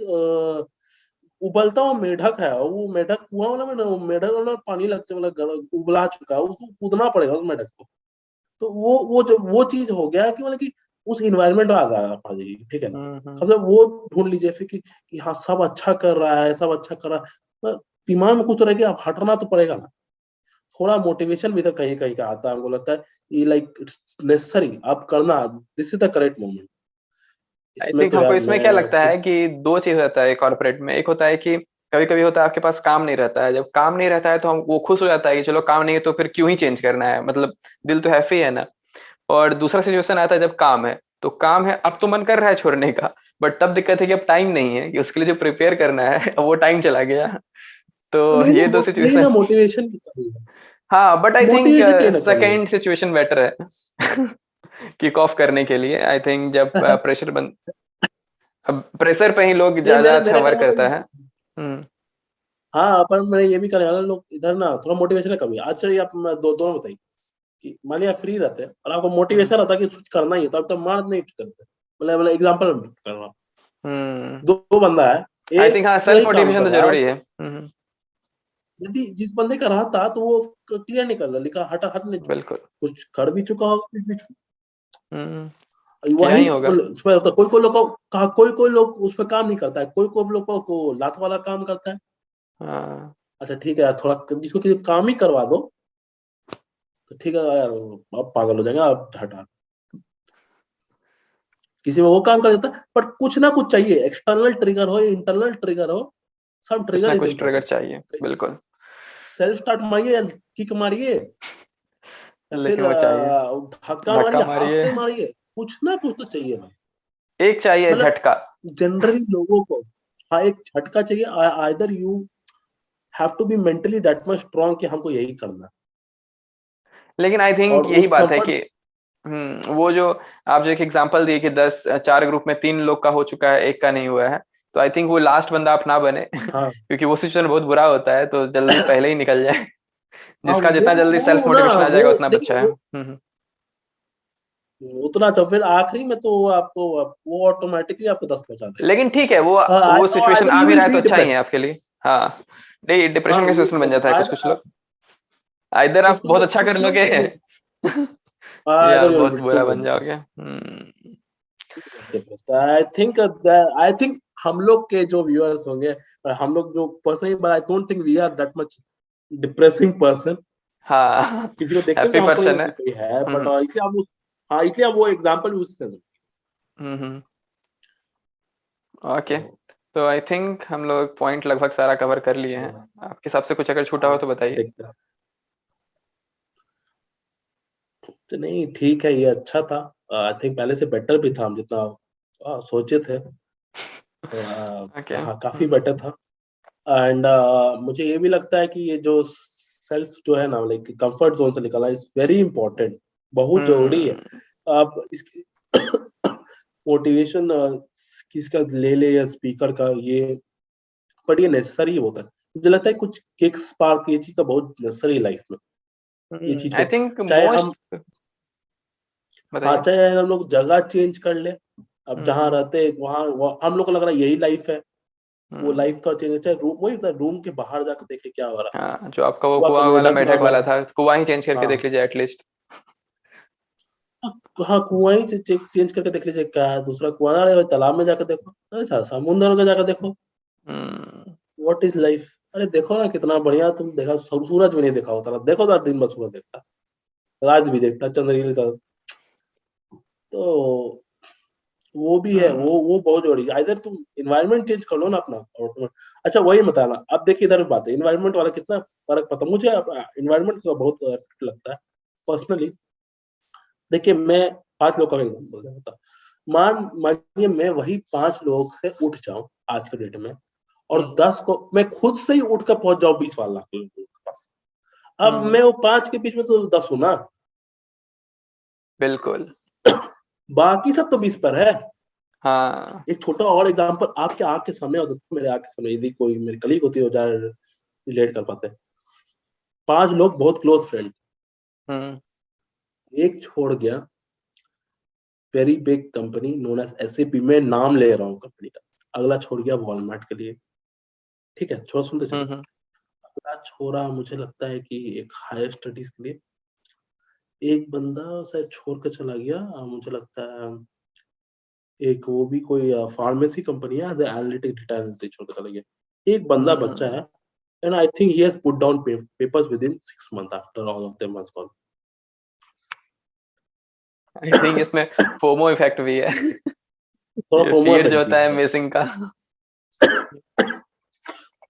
उबलता हुआ मेढक है, वो मेढक कुआं वाला में मेढक वाला पानी लगते मतलब उबला चुका है, उसको कूदना पड़ेगा उस मेढक को। तो वो चीज हो गया कि मतलब कि उस इन्वायरमेंट में आ जाएगी, ठीक है ना? हम्म। मतलब वो ढूंढ लीजिए फिर कि हाँ सब अच्छा कर रहा है, सब अच्छा कर रहा है, पर दिमाग में कुछ तो रहे कि अब हटना तो पड़ेगा ना। थोड़ा मोटिवेशन भी तो कहीं कहीं का आता है, हमको लगता है ये लाइक इट्स नेसेसरी, आप करना, this is the correct moment. I इसमें थिंक तो हमको यार इसमें क्या मैं लगता है कि दो चीज रहता है कॉर्पोरेट में। एक होता है कि कभी कभी होता है आपके पास काम नहीं रहता है, जब काम नहीं रहता है तो हम वो खुश हो जाता है कि चलो काम नहीं है तो फिर क्यों ही चेंज करना है, मतलब दिल तो हैप्पी है ना। और दूसरा सिचुएशन आता है जब काम है, तो काम है अब तो मन कर रहा है छोड़ने का, बट तब दिक्कत है कि अब टाइम नहीं है, कि उसके लिए जो प्रिपेयर करना है अब वो टाइम चला गया। तो वही ये दो ना, यही सिचुएशन। ना मोटिवेशन की कमी है। हाँ बट आई थिंक मोटिवेशन कहीं ना कमी है। सेकेंड सिचुएशन बेटर है किक ऑफ करने के लिए। आई थिंक जब प्रेशर बन, अब प्रेशर पे ही लोग नहीं ज्यादा मेरे अच्छा मेरे वर्क कहने का करता मतलब, है। हम्म हाँ पर मैं ये भी कहने वाला, लोग इधर ना थोड़ा मोटिवेशन की कमी है। अच्छा ये आप दोनों बताइए कि मान लिया फ्री रहते हैं और आपको हम्म मोटिवेशन रहता है कि कुछ करना ही है, तो आप तो मान नहीं कुछ करते। मतलब एग्जांपल कर रहा हूँ, हम्म। दो बंदा है, आई थिंक एक हाँ, सेल्फ वही काम मोटिवेशन कर तो रहा है, जरूरी है। यदि जिस बंदे का रहा था तो वो क्लियर नहीं कर रहा, लिखा हट नहीं चुका, बिल्कुल। कुछ कर भी चुका होगा बीच बीच हम्म। में। किया वही ही होगा। उसमें होता है, कोई कोई लोग कोई कोई लोग उस पर काम नहीं करता है, कोई कोई लोग को लात वाला काम करता है। हाँ। अच्छा ठीक है यार, थोड़ा जिसको किसी काम ही करवा दो तो ठीक है यार, आप पागल हो जाएंगे, आप हटा, किसी में वो काम कर देता है। पर कुछ ना कुछ चाहिए, एक्सटर्नल ट्रिगर हो इंटरनल ट्रिगर हो, सम कुछ ट्रिगर ना इज कुछ ट्रिगर इम्पोर्टेंट। चाहिए, बिल्कुल। सेल्फ स्टार्ट मारिए या किक मारिए या फिर लेकिन वो चाहिए, धक्का धक्का मारिए, हाथ मारिए। से मारिए, कुछ ना कुछ तो चाहिए भाई। एक चाहिए मतलब झटका। जनरली लोगों को हाँ एक झटका चाहिए। Either you have to be mentally that much strong कि हमको यही करना है, लेकिन आई थिंक और यही उस बात है कंफर्ट। कि वो जो आप जो एक एग्जांपल दिए कि 4 ग्रुप में 3 लोग का हो चुका है, एक का नहीं हुआ है, तो आई थिंक वो लास्ट बंदा आप ना बने हाँ क्योंकि वो सिचुएशन बहुत बुरा होता है, तो जल्दी पहले ही निकल जाए। हाँ जिसका जितना जल्दी सेल्फ वो ना मोटिवेशन आ वो जाएगा उतना देखिए अच्छा है। वो उतना अच्छा, फिर आखिरी में तो वो ऑटोमेटिकली आपको 10 पहुंचा देगा। लेकिन ठीक है, वो सिचुएशन आइदर आ यू भी विल रहा है तो बी अच्छा ही है डिप्रेस्ड। आपके लिए। हाँ, नहीं डिप्रेशन हाँ का सिचुएशन बन जाता है कुछ कुछ आइदर लोग। इधर आप बहुत अच्छा कर कुछ लोग लोगे या आइदर यू बहुत विल बुरा बी बन जाओगे। डिप्रेस्ड। आई थिंक हम लोग के जो व्यूअर्स होंगे, और हम लोग जो personally, but I don't think we are that much depressing person. हाँ किसी को देखते हैप्पी हो हमको नहीं पर्सन लगता है। कि कोई है, बट हम्म इसलिए आप वो एग्जांपल भी उससे। हम्म। ओके। तो तो आई थिंक हम लोग पॉइंट लगभग सारा कवर कर लिए हैं। हाँ आपके हिसाब से कुछ अगर छूटा हो हाँ, तो बताइए। देखते हैं। तो नहीं ठीक है, ये अच्छा था। आई थिंक पहले से बेटर भी था हम जितना सोचे थे, थोड़ा ओके। हाँ काफी बेटर था। एंड मुझे ये भी लगता है कि ये जो सेल्फ जो है ना, लाइक कंफर्ट जोन से निकलना इज वेरी इंपॉर्टेंट, बहुत जरूरी है। हम्म आप इसकी मोटिवेशन किसका ले ले या स्पीकर का, ये बट ये नेसेसरी होता है। मुझे लगता है कुछ किक स्पार्क ये चीज का बहुत नेसेसरी है लाइफ में, ये चीज आई को। थिंक चाहे हम मोस्ट। हाँ बताइए। चाहे हम लोग जगह चेंज कर ले, अब जहाँ हम्म रहते हैं हम लोग को लग रहा है यही लाइफ है, वो हम्म। लाइफ थोड़ा चेंज, चाहे रूम वही रूम के बाहर जाकर देखे क्या हो रहा है। हाँ, जो आपका वो कुआ का कुआं वाला मेंढक ना मेढक वाला बने। था, कुआं ही चेंज करके देख हाँ लीजिए एटलीस्ट। हाँ, कुआँ ही चेंज करके देख लीजिए क्या है, दूसरा कुआँ, अरे तालाब में जाकर देखो, ऐसा समुद्र में जाकर देखो, व्हाट इज लाइफ। अरे देखो ना कितना बढ़िया तुम देखा, सूरज भी नहीं देखा होता, देखो तो दिन भर सूरज देखता, रात भी देखता, चंद्रगिरी का। तो वो भी है, वो बहुत जरूरी है। इधर तुम इन्वायरमेंट चेंज कर लो ना अपना, और अच्छा वही बताना, अब देखिए इधर बात है, इन्वायरमेंट वाला कितना फर्क पड़ता है मुझे, इन्वायरमेंट का बहुत इफेक्ट लगता है पर्सनली। देखिए मैं 5 लोग का एग्जाम्पल देता हूँ, मानिए मैं वही 5 लोग से उठ जाऊं आज के डेट में, और 10 को मैं खुद से ही उठ कर पहुंच जाऊं 20 लाख लोगों के पास, अब मैं वो 5 के बीच में तो 10 हूं ना, बिल्कुल। बाकी सब तो 20 पर है। हाँ। एक छोटा और एग्जांपल आपके आंख के सामने, और मेरे आंख के सामने, यदि कोई मेरी कलीग होती है ज्यादा रिलेट कर पाते हैं। 5 लोग बहुत क्लोज फ्रेंड, एक छोड़ गया very big company known as SAP, में नाम ले रहा हूँ कंपनी का, अगला छोड़ गया वॉलमार्ट के लिए, ठीक है, छोड़ा, सुनते चलो, अगला छोड़ा मुझे लगता है कि एक हायर स्टडीज के लिए, एक बंदा शायद छोड़ कर चला गया, मुझे लगता है एक वो भी कोई फार्मेसी कंपनी है, एज एनालिटिक डेटा एनालिटिक छोड़ कर चला गया, एक बंदा बच्चा है, and I think he has put down papers within 6 months after all of them has gone. I think इसमें फोमो इफेक्ट भी है। थोड़ा ये फोमो फियर जो इफेक्ट भी होता है है। मिसिंग का।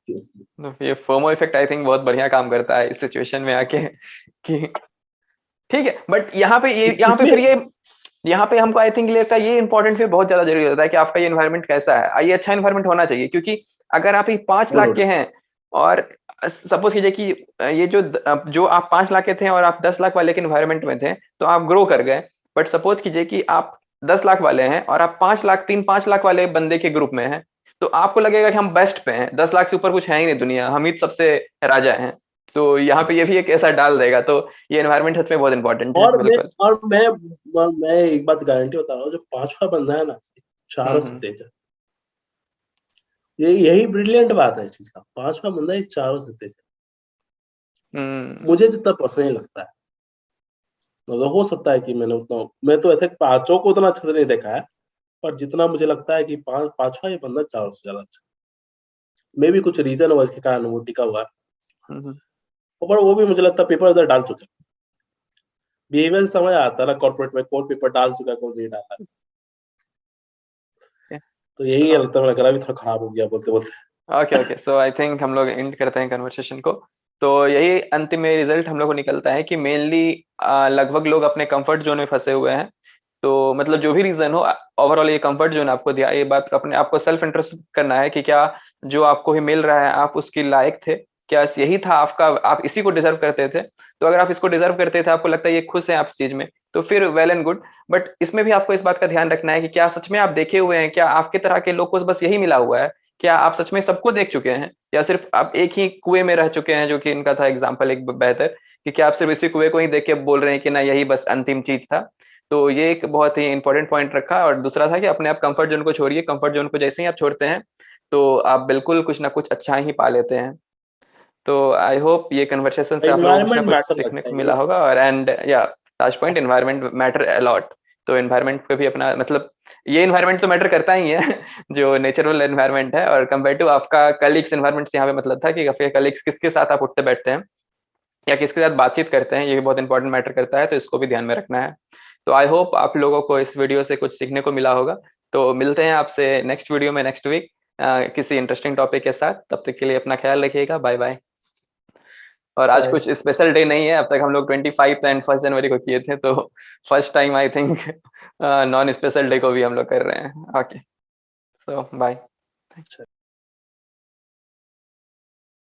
तो ये फोमो इफेक्ट आई थिंक बहुत बढ़िया काम करता है इस सिचुएशन में आके कि ठीक है, बट इसमें यहाँ पे हमको आई थिंक लगता है ये इंपॉर्टेंट फिर बहुत ज्यादा जरूरी होता है कि आपका ये एनवायरनमेंट कैसा है। ये अच्छा एनवायरनमेंट होना चाहिए, क्योंकि अगर आप ये 5 लाख के हैं और सपोज कीजिए कि ये जो आप 5 लाख के थे और आप 10 लाख वाले के एनवायरनमेंट में थे तो आप ग्रो कर गए, बट सपोज कीजिए कि आप 10 लाख वाले हैं और आप 5 लाख वाले बंदे के ग्रुप में हैं, तो आपको लगेगा कि हम बेस्ट पे हैं, 10 लाख से ऊपर कुछ है ही नहीं दुनिया, हम ही सबसे राजा हैं। तो यहाँ पे ये भी एक ऐसा डाल देगा, तो ये एनवायरनमेंट सच में बहुत इंपॉर्टेंट है। बिल्कुल। मैं एक बात गारंटी बता रहा हूँ, जो 5वां बंदा है ना, चारों से तेज है। यही ब्रिलियंट बात है इस चीज का, 5वां बंदा ये चारों से तेज है, मुझे जितना पर्सनली लगता है। तो हो सकता है कि मैं तो ऐसे 5 को उतना अच्छे से नहीं देखा है, पर जितना मुझे लगता है कि 5वां ये बंदा चारों से ज्यादा अच्छा, मे भी कुछ रीजन हो इसके कारण वो टिका हुआ है, पर वो भी मुझे लगता है पेपर उधर डाल चुके, बिहेवियर से समझ आता है ना कॉर्पोरेट में कौन पेपर डाल चुका है कौन नहीं डाला। तो यही लगता है, मेरा गला भी थोड़ा खराब हो गया बोलते बोलते। ओके सो आई थिंक हम लोग एंड करते हैं कन्वर्सेशन को। तो यही अंतिम में रिजल्ट हम लोग को निकलता है कि मेनली लगभग लोग अपने कंफर्ट जोन में फंसे हुए हैं। तो मतलब जो भी रीजन हो, ओवरऑल ये कंफर्ट जोन आपको दिया, ये बात अपने आपको सेल्फ इंटरेस्ट करना है कि क्या जो आपको भी मिल रहा है आप उसकी लायक थे, क्या यही था आपका, आप इसी को डिजर्व करते थे। तो अगर आप इसको डिजर्व करते थे, आपको लगता है ये खुश है आप इस चीज में, तो फिर वेल एंड गुड। बट इसमें भी आपको इस बात का ध्यान रखना है कि क्या सच में आप देखे हुए हैं, क्या आपके तरह के लोग को बस यही मिला हुआ है, क्या आप सच में सबको देख चुके हैं, या सिर्फ आप एक ही कुएं में रह चुके हैं, जो कि इनका था एग्जाम्पल एक बेहतर, कि क्या आप सिर्फ इसी कुएं को ही देख के बोल रहे हैं कि ना यही बस अंतिम चीज था। तो ये एक बहुत ही इंपॉर्टेंट पॉइंट रखा। और दूसरा था कि अपने आप कंफर्ट जोन को छोड़िए, कंफर्ट जोन को जैसे ही आप छोड़ते हैं तो आप बिल्कुल कुछ ना कुछ अच्छा ही पा लेते हैं। तो आई होप ये कन्वर्सेशन से आप लोगों को कुछ ना एनवायरमेंट कुछ मैटर सीखने करता को है मिला ये। होगा। और एंड या last point, environment matter a lot. तो एनवायरनमेंट पे भी अपना मतलब, ये एनवायरनमेंट तो मैटर करता ही है जो नेचुरल एनवायरनमेंट है, और कंपेयर टू आपका कलीग्स एनवायरनमेंट से यहाँ पे मतलब था कि आपके कलीग्स किसके साथ आप उठते बैठते हैं या किसके साथ बातचीत करते हैं, ये भी बहुत इंपॉर्टेंट मैटर करता है, तो इसको भी ध्यान में रखना है। तो आई होप आप लोगों को इस वीडियो से कुछ सीखने को मिला होगा। तो मिलते हैं आपसे नेक्स्ट वीडियो में नेक्स्ट वीक किसी इंटरेस्टिंग टॉपिक के साथ। तब तक के लिए अपना ख्याल रखिएगा, बाय बाय। और आज कुछ स्पेशल डे नहीं है, अब तक हम लोग 25 एंड 1 जनवरी को किए थे, तो first time I think non special day को भी हम लोग कर रहे हैं। ओके, सो बाय।